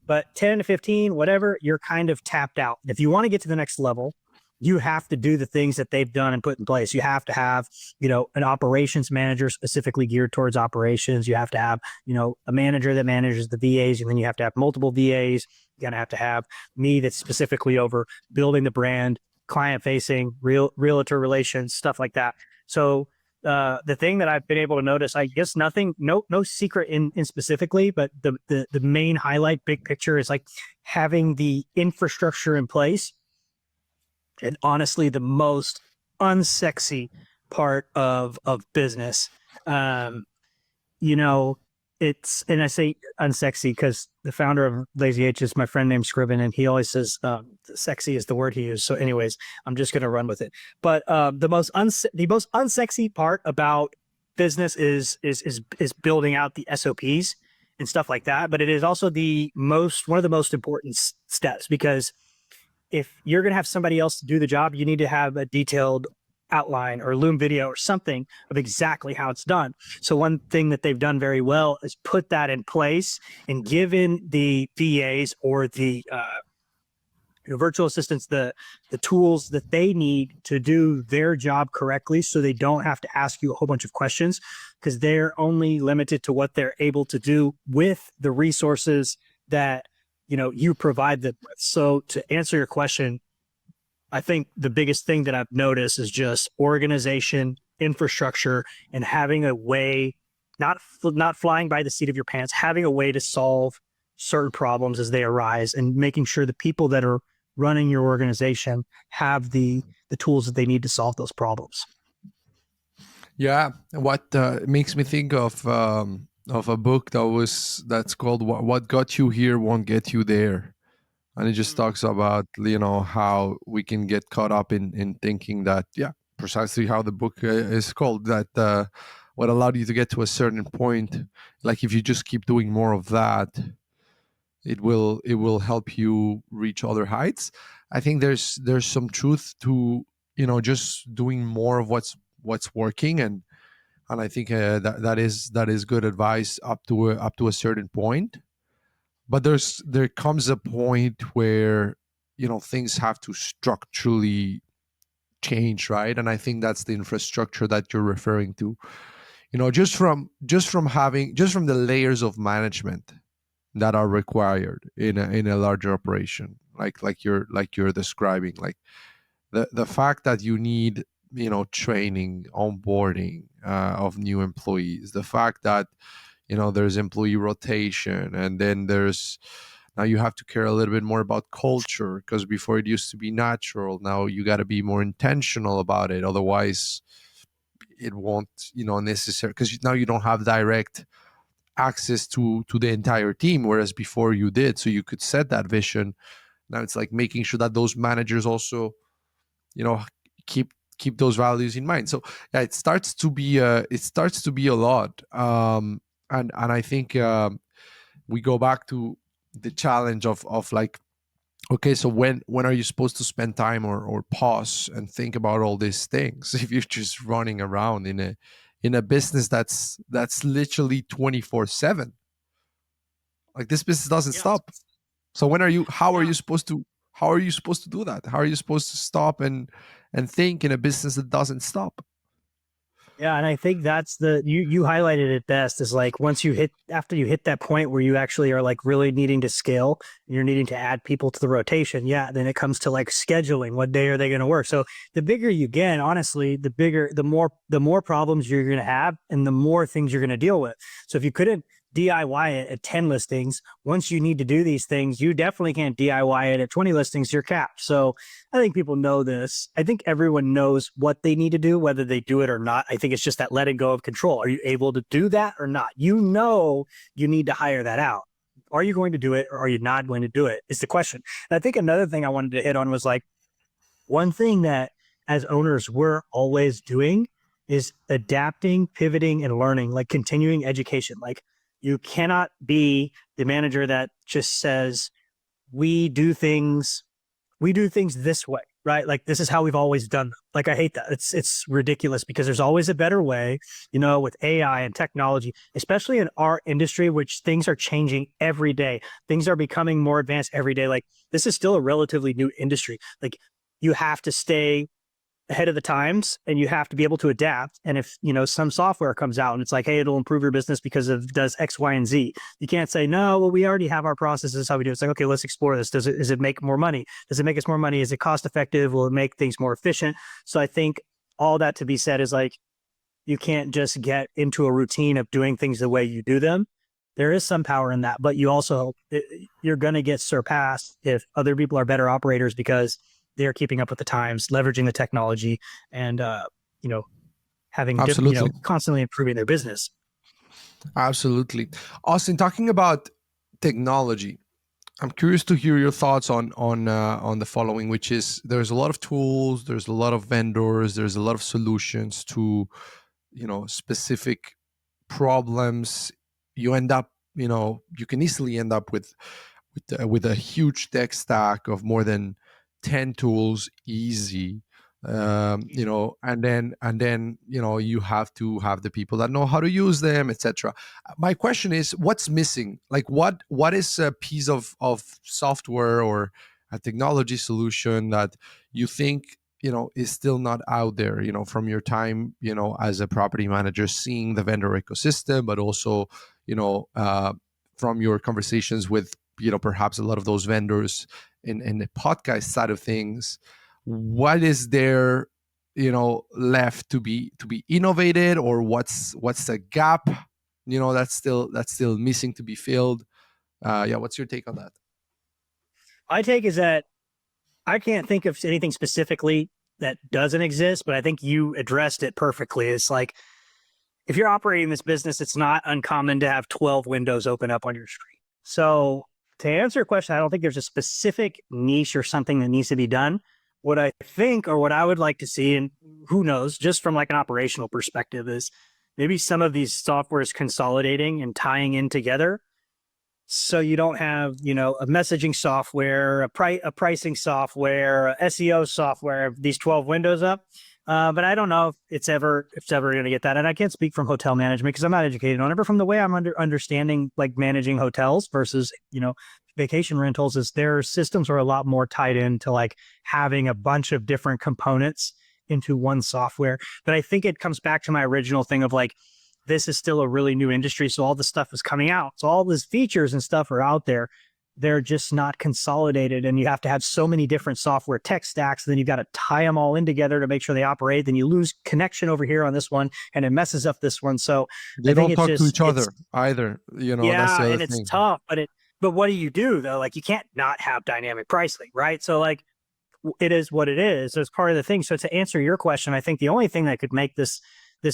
But 10 to 15, whatever, you're kind of tapped out. If you want to get to the next level, you have to do the things that they've done and put in place. You have to have, an operations manager specifically geared towards operations. You have to have, a manager that manages the VAs, and then you have to have multiple VAs. You're going to have me that's specifically over building the brand, client facing, realtor relations, stuff like that. So the thing that I've been able to notice, I guess no secret in specifically, but the main highlight, big picture, is like having the infrastructure in place. And honestly, the most unsexy part of business, you know, and I say unsexy because the founder of LazyH is my friend named Scriven, and he always says sexy is the word he used. So anyways, I'm just going to run with it. But the most unsexy part about business is building out the SOPs and stuff like that. But it is also one of the most important steps, because if you're going to have somebody else do the job, you need to have a detailed outline or Loom video or something of exactly how it's done. So one thing that they've done very well is put that in place and given the VAs or the virtual assistants the tools that they need to do their job correctly, so they don't have to ask you a whole bunch of questions, because they're only limited to what they're able to do with the resources that you provide them with. So to answer your question, I think the biggest thing that I've noticed is just organization, infrastructure, and having a way, not flying by the seat of your pants, having a way to solve certain problems as they arise, and making sure the people that are running your organization have the tools that they need to solve those problems. Yeah, what makes me think of a book that's called "What Got You Here Won't Get You There," and it just talks about how we can get caught up in thinking that, yeah, precisely how the book is called, that what allowed you to get to a certain point, like if you just keep doing more of that, it will help you reach other heights. I think there's some truth to just doing more of what's working, and I think that is good advice up to a certain point. But there comes a point where things have to structurally change, right? And I think that's the infrastructure that you're referring to. Just from the layers of management that are required in a larger operation, like you're describing, like the fact that you need training, onboarding of new employees, the fact that there's employee rotation, and then now you have to care a little bit more about culture, because before it used to be natural. Now you got to be more intentional about it, otherwise it won't necessary, because now you don't have direct access to the entire team, whereas before you did, so you could set that vision. Now it's like making sure that those managers also keep those values in mind. So yeah, it starts to be a lot, and I think we go back to the challenge of like, okay, so when are you supposed to spend time or pause and think about all these things if you're just running around in a business that's literally 24/7? Like, this business doesn't Yeah. stop. So how are you supposed to do that? How are you supposed to stop and think in a business that doesn't stop? Yeah, and I think that's you highlighted it best, is like after you hit that point where you actually are like really needing to scale, and you're needing to add people to the rotation. Yeah, then it comes to like scheduling. What day are they going to work? So the bigger you get, honestly, the more problems you're going to have, and the more things you're going to deal with. So if you couldn't DIY it at 10 listings. Once you need to do these things, you definitely can't DIY it at 20 listings. You're capped. So I think people know this. I think everyone knows what they need to do, whether they do it or not. I think it's just that letting go of control. Are you able to do that or not? You know, you need to hire that out. Are you going to do it or are you not going to do it? Is the question. And I think another thing I wanted to hit on was like, one thing that as owners we're always doing is adapting, pivoting, and learning, like continuing education. Like you cannot be the manager that just says, we do things, we do things this way, right? Like this is how we've always done them. Like I hate that. It's ridiculous because there's always a better way, with AI and technology, especially in our industry, which things are changing every day. Things are becoming more advanced every day. Like this is still a relatively new industry. Like you have to stay ahead of the times and you have to be able to adapt. And if, some software comes out and it's like, hey, it'll improve your business because of does X, Y, and Z. You can't say, no, well, we already have our processes, how we do it. It's like, okay, let's explore this. Does it make more money? Does it make us more money? Is it cost effective? Will it make things more efficient? So I think all that to be said is like, you can't just get into a routine of doing things the way you do them. There is some power in that, but you're going to get surpassed if other people are better operators because they're keeping up with the times, leveraging the technology, and having Absolutely. constantly improving their business. Absolutely. Austin, talking about technology, I'm curious to hear your thoughts on the following, which is there's a lot of tools, there's a lot of vendors, there's a lot of solutions to specific problems. You end up, you can easily end up with a huge tech stack of more than 10 tools, easy. And then you have to have the people that know how to use them, etc. My question is, what's missing? Like what is a piece of software or a technology solution that you think is still not out there, from your time, as a property manager, seeing the vendor ecosystem, but also from your conversations with perhaps a lot of those vendors in the podcast side of things. What is there left to be innovated, or what's the gap that's still missing to be filled? What's your take on that? My take is that I can't think of anything specifically that doesn't exist, but I think you addressed it perfectly. It's like, if you're operating this business, it's not uncommon to have 12 windows open up on your screen. So to answer your question, I don't think there's a specific niche or something that needs to be done. What I think, or what I would like to see, and who knows, just from like an operational perspective, is maybe some of these softwares consolidating and tying in together. So you don't have, a messaging software, a pricing software, a SEO software, these 12 windows up. But I don't know if it's ever going to get that. And I can't speak from hotel management because I'm not educated on it. But from the way I'm understanding like managing hotels versus, vacation rentals, is their systems are a lot more tied into like having a bunch of different components into one software. But I think it comes back to my original thing of like, this is still a really new industry. So all the stuff is coming out. So all these features and stuff are out there. They're just not consolidated, and you have to have so many different software tech stacks. Then you've got to tie them all in together to make sure they operate. Then you lose connection over here on this one, and it messes up this one. So they don't talk to each other either. That's the other and it's thing. tough. But what do you do though? Like you can't not have dynamic pricing, right? So like it is what it is. So it's part of the thing. So to answer your question, I think the only thing that could make this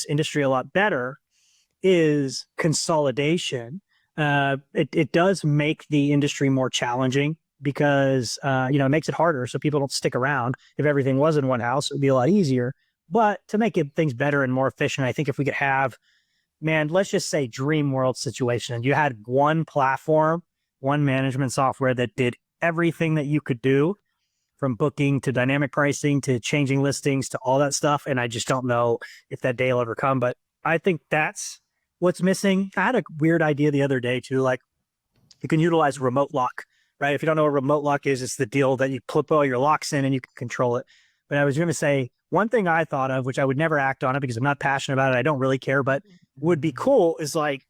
industry a lot better is consolidation. It does make the industry more challenging because, it makes it harder. So people don't stick around. If everything was in one house, it would be a lot easier. But to make things better and more efficient, I think if we could have, let's just say dream world situation. You had one platform, one management software that did everything that you could do, from booking to dynamic pricing to changing listings to all that stuff. And I just don't know if that day will ever come. But I think that's what's missing. I had a weird idea the other day too, like you can utilize remote lock, right? If you don't know what remote lock is, it's the deal that you put all your locks in and you can control it. But I was going to say one thing I thought of, which I would never act on it because I'm not passionate about it. I don't really care, but would be cool is like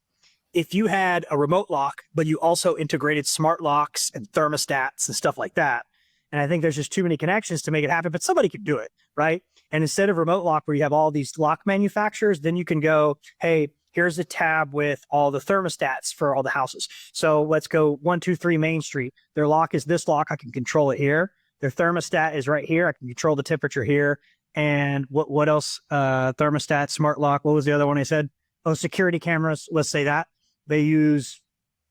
if you had a remote lock, but you also integrated smart locks and thermostats and stuff like that. And I think there's just too many connections to make it happen, but somebody could do it, right? And instead of remote lock where you have all these lock manufacturers, then you can go, hey, here's a tab with all the thermostats for all the houses. So let's go 123 Main Street. Their lock is this lock. I can control it here. Their thermostat is right here. I can control the temperature here. And what else? Thermostat, smart lock. What was the other one I said? Oh, security cameras. Let's say that. They use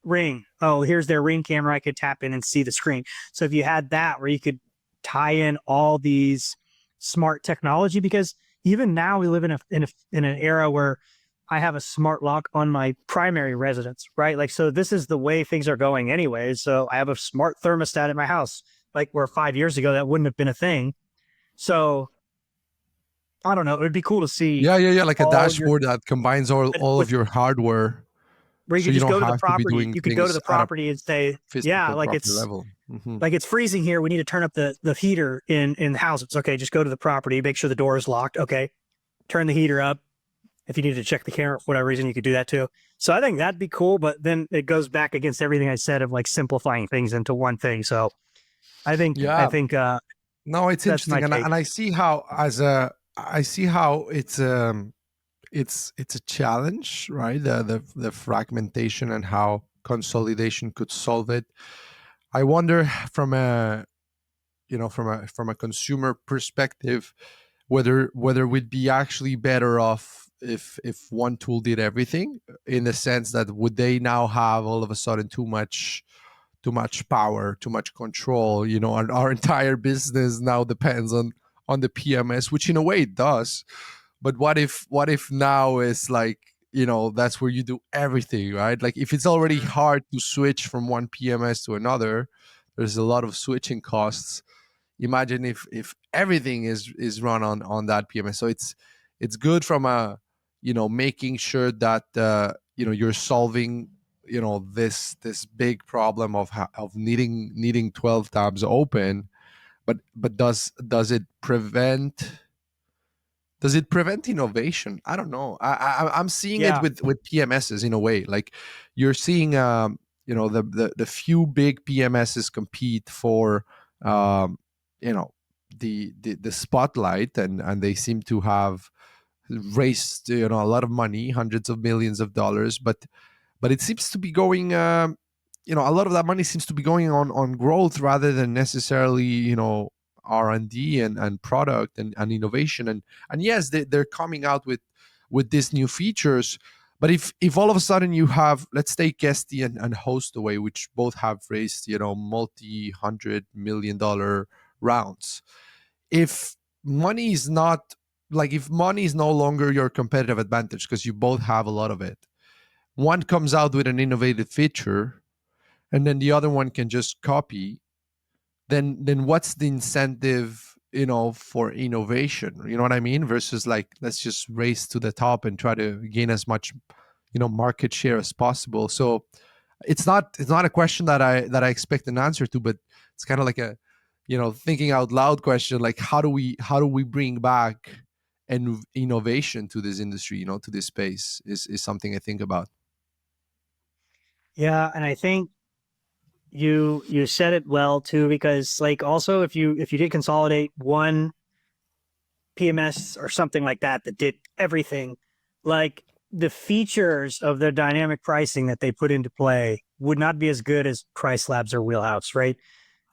Ring. Oh, here's their Ring camera. I could tap in and see the screen. So if you had that where you could tie in all these smart technology, because even now we live in an era where I have a smart lock on my primary residence, right? Like, so this is the way things are going anyway. So I have a smart thermostat in my house, like where 5 years ago that wouldn't have been a thing. So I don't know. It would be cool to see Yeah. Like a all your dashboard that combines all of with your hardware, where you so could you just don't go to the have to be property. doing You could go to things the at a property and say, yeah, physical property level. Hmm. like it's freezing here. We need to turn up the heater in the house. It's okay. Just go to the property, make sure the door is locked. Okay. Turn the heater up. If you need to check the camera for whatever reason, you could do that too. So I think that'd be cool, but then it goes back against everything I said of like simplifying things into one thing. So I Yeah. think No, it's that's my interesting, and take. I see how I see how it's a challenge, right? The fragmentation and how consolidation could solve it. I wonder from a from a consumer perspective whether we'd be actually better off if one tool did everything, in the sense that would they now have all of a sudden too much power, too much control. Our entire business now depends on the PMS, which in a way it does. But what if now is like, that's where you do everything, right? Like if it's already hard to switch from one PMS to another, there's a lot of switching costs. Imagine if everything is run on that PMS. So it's good from a, making sure that you're solving this big problem of needing 12 tabs open. But does it prevent innovation? I don't know. I'm seeing it Yeah. with PMSs in a way. Like you're seeing the few big PMSs compete for um, you know the spotlight, and they seem to have raised a lot of money, hundreds of millions of dollars. But it seems to be going a lot of that money seems to be going on growth rather than necessarily R&D and product and innovation. And yes, they're coming out with these new features. But if all of a sudden you have, let's take Guesty and Hostaway, which both have raised multi-$100 million rounds. If money is not if money is no longer your competitive advantage because you both have a lot of it, one comes out with an innovative feature and then the other one can just copy, then what's the incentive for innovation? You know what I mean? Versus like, let's just race to the top and try to gain as much market share as possible. So it's not a question that I expect an answer to, but it's kind of like a thinking out loud question, like how do we bring back and innovation to this industry, to this space, is something I think about. Yeah. And I think you said it well too, because like also if you did consolidate one PMS or something like that did everything, like the features of the dynamic pricing that they put into play would not be as good as Price Labs or Wheelhouse, right?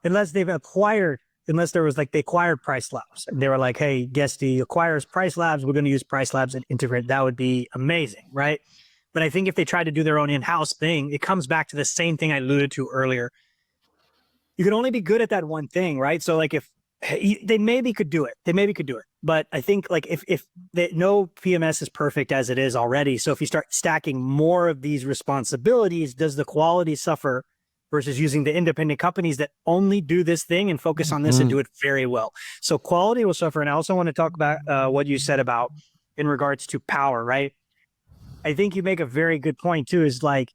Unless there was like they acquired Price Labs and they were like, hey, Guesty acquires Price Labs, we're going to use Price Labs and integrate. That would be amazing, right? But I think if they tried to do their own in-house thing, it comes back to the same thing I alluded to earlier. You can only be good at that one thing, right? So like if they maybe could do it, but I think like if no PMS is perfect as it is already. So if you start stacking more of these responsibilities, does the quality suffer versus using the independent companies that only do this thing and focus on this and Mhm. do it very well? So quality will suffer. And I also want to talk about what you said about in regards to power, right? I think you make a very good point too, is like,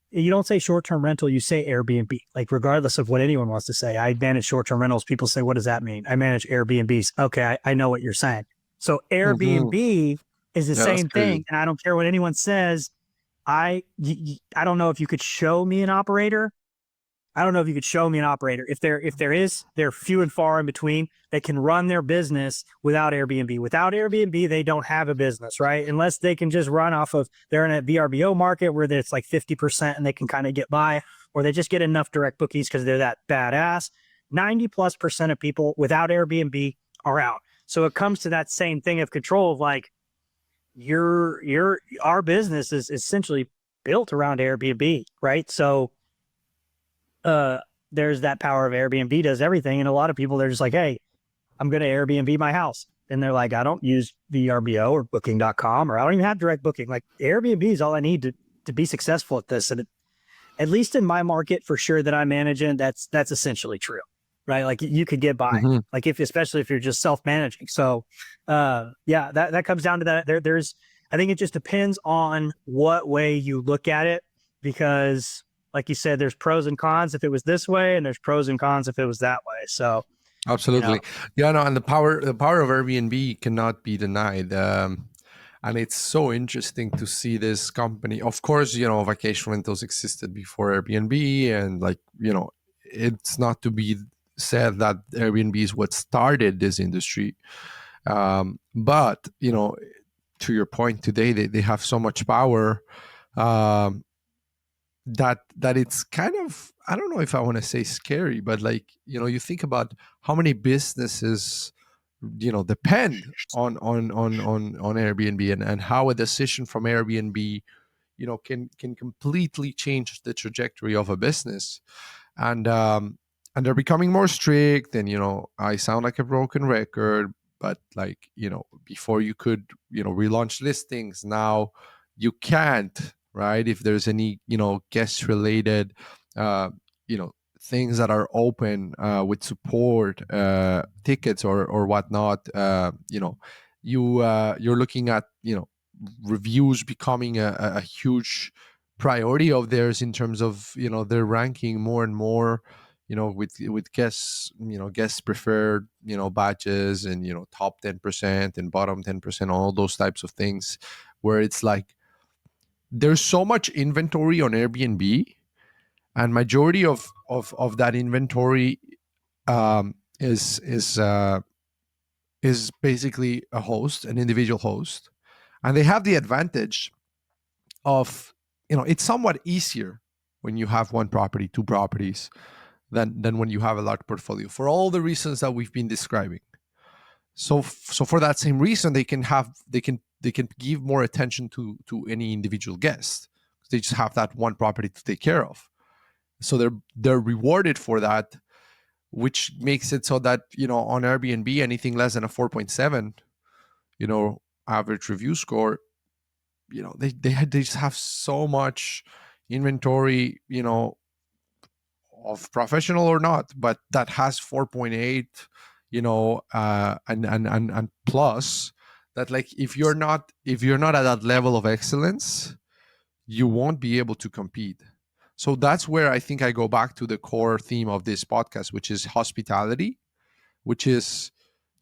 you don't say short-term rental, you say Airbnb. Like regardless of what anyone wants to say, I manage short-term rentals. People say, what does that mean? I manage Airbnbs. Okay, I know what you're saying. So Mhm. Airbnb is the Yeah, that's same crazy. thing. And I don't care what anyone says. I don't know if you could show me an operator I don't know if you could show me an operator. If there is, they're few and far in between. They can run their business without Airbnb. Without Airbnb, they don't have a business, right? Unless they can just run off of, they're in a VRBO market where it's like 50% and they can kind of get by, or they just get enough direct bookings because they're that badass. 90+% of people without Airbnb are out. So it comes to that same thing of control of like, our business is essentially built around Airbnb, right? So there's that power of Airbnb does everything. And a lot of people, they're just like, hey, I'm going to Airbnb my house. And they're like, I don't use VRBO or booking.com, or I don't even have direct booking. Like Airbnb is all I need to be successful at this. And at least in my market for sure that I'm managing, that's essentially true, right? Like you could get by, Mm-hmm. like especially if you're just self-managing. So yeah, that comes down to that. I think it just depends on what way you look at it, because like you said, there's pros and cons if it was this way, and there's pros and cons if it was that way. So, you know, Absolutely. Yeah, no, and the power of Airbnb cannot be denied. And it's so interesting to see this company. Of course, vacation rentals existed before Airbnb, and like, it's not to be said that Airbnb is what started this industry. But, to your point today, they have so much power. Um, that it's kind of, I don't know if I want to say scary, but like, you think about how many businesses depend on Airbnb, and how a decision from Airbnb can completely change the trajectory of a business. And they're becoming more strict, and I sound like a broken record, but like, before you could relaunch listings, now you can't, right? If there's any guest related uh you know things that are open with support tickets or whatnot, you're looking at reviews becoming a huge priority of theirs, in terms of their ranking more and more, with guests preferred badges, and top 10% and bottom 10%, all those types of things, where it's like there's so much inventory on Airbnb, and majority of that inventory um, is basically a host, an individual host, and they have the advantage of it's somewhat easier when you have one property, two properties, than when you have a large portfolio, for all the reasons that we've been describing. So for that same reason, they can give more attention to any individual guest. They just have that one property to take care of, so they're rewarded for that, which makes it so that on Airbnb, anything less than a 4.7 average review score, they just have so much inventory, of professional or not, but that has 4.8, and plus, that like, if you're not at that level of excellence, you won't be able to compete. So that's where I think I go back to the core theme of this podcast, which is hospitality, which is,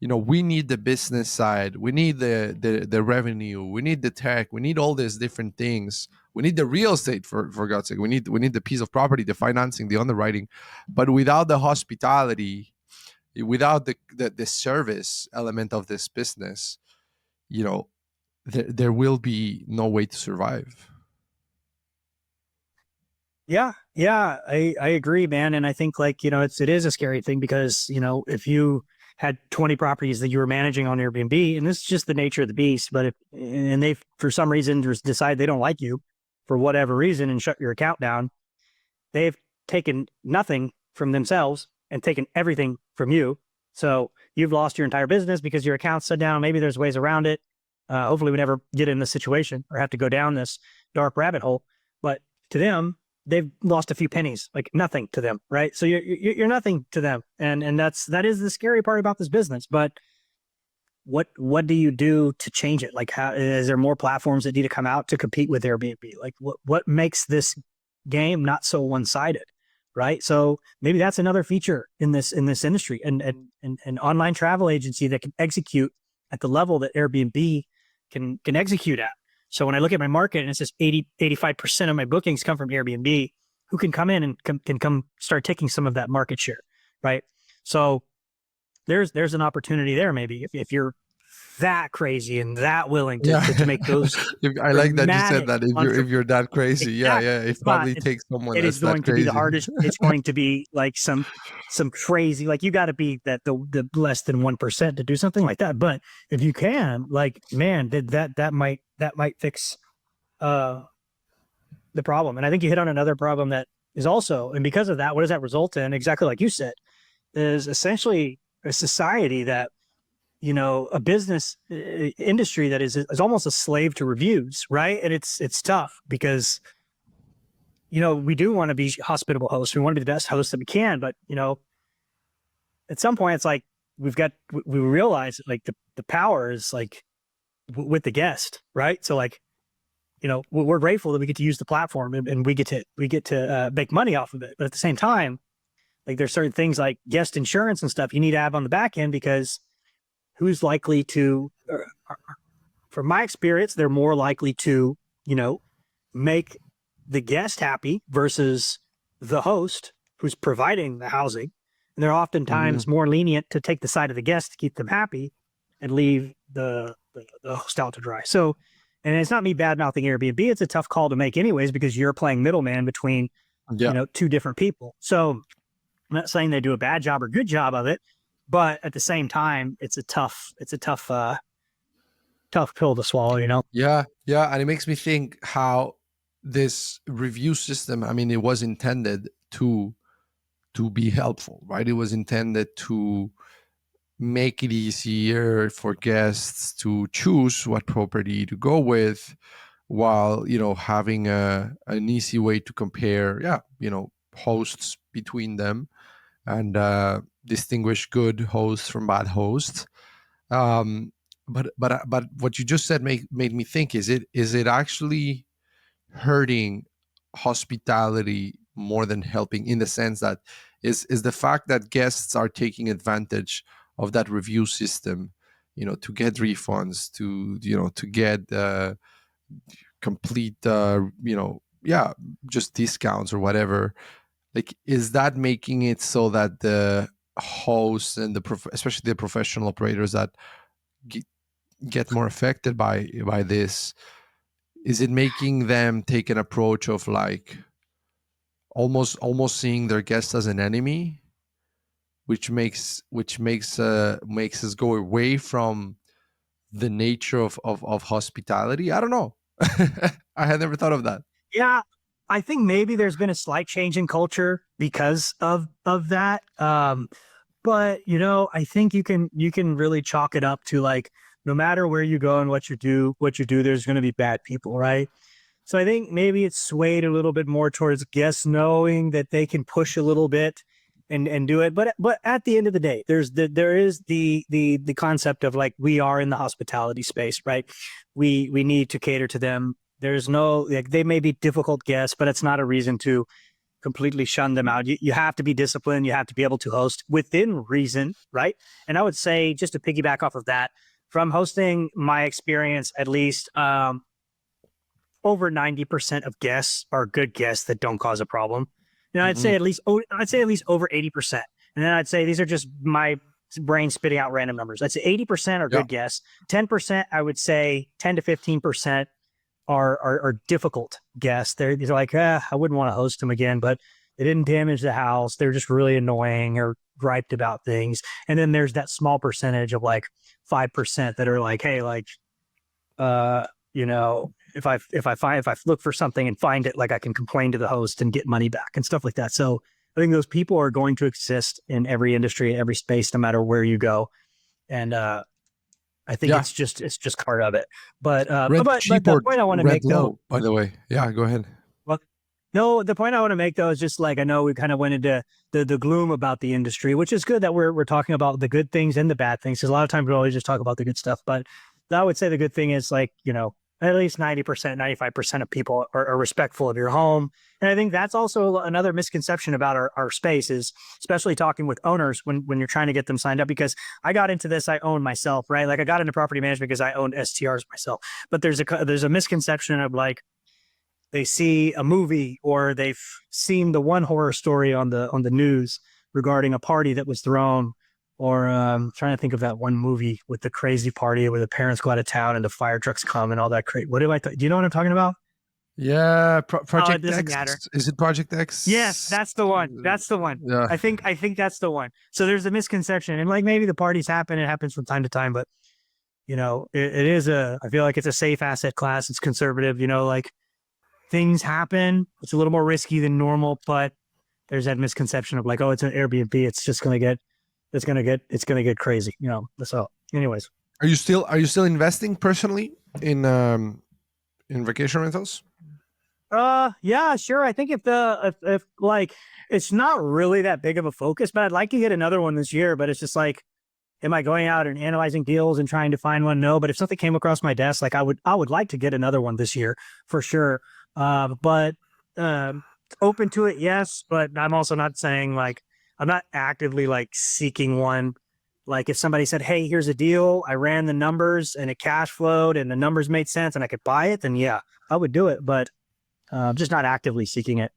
we need the business side, we need the revenue, we need the tech, we need all these different things, we need the real estate, for God's sake, we need the piece of property, the financing, the underwriting. But without the hospitality, without the service element of this business, there will be no way to survive. yeah, I agree, man. And I think like, it is a scary thing because, if you had 20 properties that you were managing on Airbnb, and this is just the nature of the beast, but and they, for some reason, just decide they don't like you for whatever reason and shut your account down, they've taken nothing from themselves and taken everything from you. So you've lost your entire business because your account's shut down. Maybe there's ways around it. Hopefully we never get in this situation or have to go down this dark rabbit hole. But to them, they've lost a few pennies, like nothing to them, right? So you're nothing to them, and that is the scary part about this business. But what do you do to change it? Like, how is there more platforms that need to come out to compete with Airbnb? Like, what makes this game not so one sided, right? So maybe that's another feature in this industry, and an online travel agency that can execute at the level that Airbnb can execute at. So when I look at my market and it says 85% of my bookings come from Airbnb, who can come in and can come start taking some of that market share, right? So there's an opportunity there maybe if you're that crazy and that willing Yeah. to make those I like that you said dramatic that entre- if you're that crazy. Yeah, exactly. yeah. It probably takes someone It is that's that going to be the crazy. hardest. It's going to be like some crazy, like you got to be the less than 1% to do something like that. But if you can, like, man, that might fix uh the problem. And I think you hit on another problem that is also, and because of that, what does that result in? Exactly like you said, is essentially a society that, a business industry that is almost a slave to reviews, right? And it's tough because we do want to be hospitable hosts. We want to be the best hosts that we can, but at some point, it's like we realize like the power is like with the guest, right? So like, we're grateful that we get to use the platform and we get to make money off of it. But at the same time, like there's certain things like guest insurance and stuff you need to have on the back end because who's likely to, from my experience, they're more likely to, make the guest happy versus the host who's providing the housing. And they're Mhm. oftentimes more lenient to take the side of the guest to keep them happy and leave the host out to dry. So, and it's not me bad mouthing Airbnb. It's a tough call to make anyways, because you're playing middleman between, Yeah. two different people. So I'm not saying they do a bad job or good job of it, but at the same time, it's a tough pill to swallow. Yeah, yeah, and it makes me think how this review system, I mean, it was intended to be helpful, right? It was intended to make it easier for guests to choose what property to go with while, having an easy way to compare, hosts between them and distinguish good hosts from bad hosts. Um, but what you just said made me think: is it actually hurting hospitality more than helping? In the sense that is the fact that guests are taking advantage of that review system, to get refunds, to get complete, yeah, just discounts or whatever. Like, is that making it so that the hosts and especially the professional operators that get more affected by this, is it making them take an approach of like almost seeing their guests as an enemy, which makes us go away from the nature of hospitality? I don't know. I had never thought of that. Yeah, I think maybe there's been a slight change in culture because of that. But I think you can really chalk it up to like no matter where you go and what you do, there's going to be bad people, right? So I think maybe it's swayed a little bit more towards guests knowing that they can push a little bit and do it. But at the end of the day, there is the concept of like we are in the hospitality space, right? We need to cater to them. There's no like they may be difficult guests, but it's not a reason to completely shun them out. You have to be disciplined. You have to be able to host within reason, right? And I would say just to piggyback off of that, from hosting my experience, at least over 90% of guests are good guests that don't cause a problem. I'd say Mhm. at least over 80%. And then I'd say these are just my brain spitting out random numbers. I'd say 80% are Yeah. good guests. 10%, I would say 10 to 15% are difficult guests. They're like, I wouldn't want to host them again, but they didn't damage the house. They're just really annoying or griped about things. And then there's that small percentage of like 5% that are like, hey, like, uh, if I look for something and find it, like I can complain to the host and get money back and stuff like that. So I think those people are going to exist in every industry, every space, no matter where you go. And I think Yeah. it's just part of it. But Rent but cheap the or point I want to rent make though, low, by the way. Yeah, go ahead. well, no, the point I want to make though is just like I know we kind of went into the gloom about the industry, which is good that we're talking about the good things and the bad things. Because a lot of times we always just talk about the good stuff, but I would say the good thing is like at least 90%, 95% of people are respectful of your home. And I think that's also another misconception about our space is especially talking with owners when you're trying to get them signed up, because I got into this, I own myself, right? Like I got into property management because I owned STRs myself. But there's a misconception of like, they see a movie or they've seen the one horror story on the news regarding a party that was thrown, or trying to think of that one movie with the crazy party where the parents go out of town and the fire trucks come and all that crazy. What do I? Do you know what I'm talking about? Yeah, Oh, it Project doesn't X. matter. Is it Project Yes, X? that's the one. That's the one. Yeah. I think that's the one. So there's a misconception, and like maybe the parties happen. It happens from time to time, but it is I feel like it's a safe asset class. It's conservative. Like things happen. It's a little more risky than normal, but there's that misconception of like, oh, it's an Airbnb. It's just it's gonna get crazy. So, anyways. Are you still investing personally in vacation rentals? Yeah, sure. I think if like it's not really that big of a focus, but I'd like to get another one this year. But it's just like, am I going out and analyzing deals and trying to find one? No, but if something came across my desk, like I would like to get another one this year for sure. But um, open to it, yes. But I'm also not saying like I'm not actively like seeking one. Like if somebody said, "Hey, here's a deal," I ran the numbers and it cash flowed and the numbers made sense and I could buy it, then yeah, I would do it. But just not actively seeking it.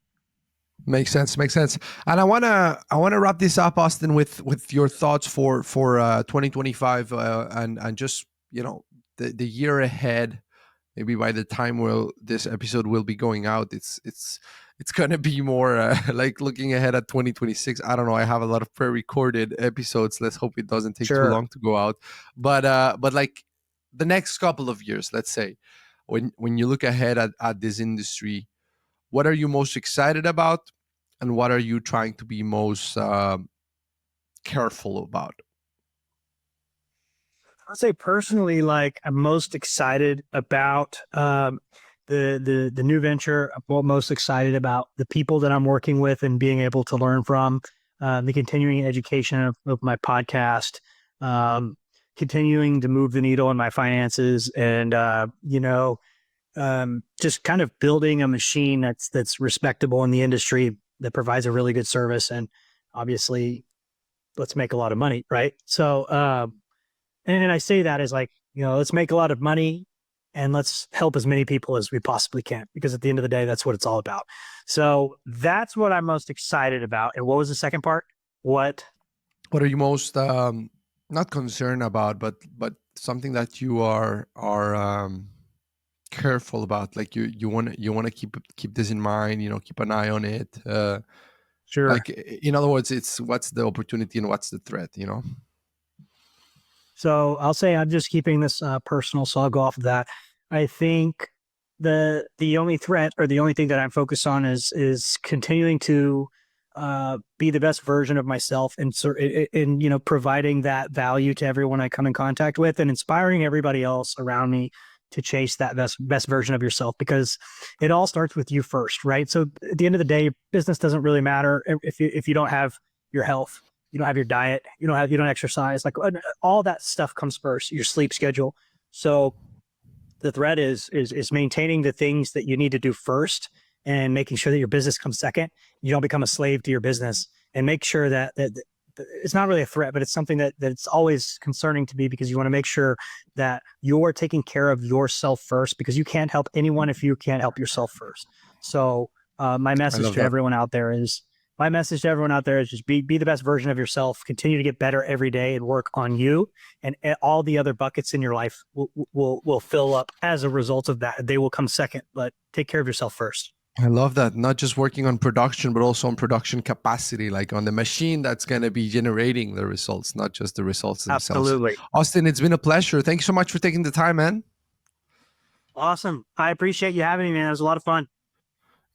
Makes sense. Makes sense. And I wanna wrap this up, Austin, with your thoughts for 2025, and just the year ahead. Maybe by the time this episode will be going out, it's gonna be more like looking ahead at 2026. I don't know. I have a lot of pre-recorded episodes. Let's hope it doesn't take too Sure. long to go out. But like the next couple of years, let's say, when you look ahead at this industry, what are you most excited about, and what are you trying to be most careful about? I'll say personally, like I'm most excited about the new venture. I'm most excited about the people that I'm working with and being able to learn from, the continuing education of my podcast, um, continuing to move the needle in my finances, and just kind of building a machine that's respectable in the industry that provides a really good service, and obviously let's make a lot of money, right? So and I say that as like, let's make a lot of money and let's help as many people as we possibly can, because at the end of the day, that's what it's all about. So that's what I'm most excited about. And what was the second part? What? What are you most not concerned about, but something that you are careful about? Like you want to keep this in mind. Keep an eye on it. Sure. Like in other words, it's what's the opportunity and what's the threat. So I'll say I'm just keeping this personal. So I'll go off of that. I think the only threat or the only thing that I'm focused on is continuing to be the best version of myself, and providing that value to everyone I come in contact with, and inspiring everybody else around me to chase that best version of yourself, because it all starts with you first, right? So at the end of the day, business doesn't really matter if you don't have your health, you don't have your diet, you don't exercise, like all that stuff comes first, your sleep schedule. So the threat is maintaining the things that you need to do first, and making sure that your business comes second. You don't become a slave to your business, and make sure that it's not really a threat, but it's something that's always concerning to me, because you want to make sure that you're taking care of yourself first, because you can't help anyone if you can't help yourself first. So my I message love to that. everyone out there is just be the best version of yourself, continue to get better every day and work on you, and all the other buckets in your life will fill up as a result of that. They will come second, but take care of yourself first. I love that. Not just working on production, but also on production capacity, like on the machine that's going to be generating the results, not just the results themselves. Absolutely. Austin, it's been a pleasure. Thank you so much for taking the time, man. Awesome. I appreciate you having me, man. It was a lot of fun.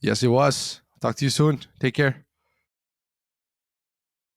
Yes, it was. Talk to you soon. Take care.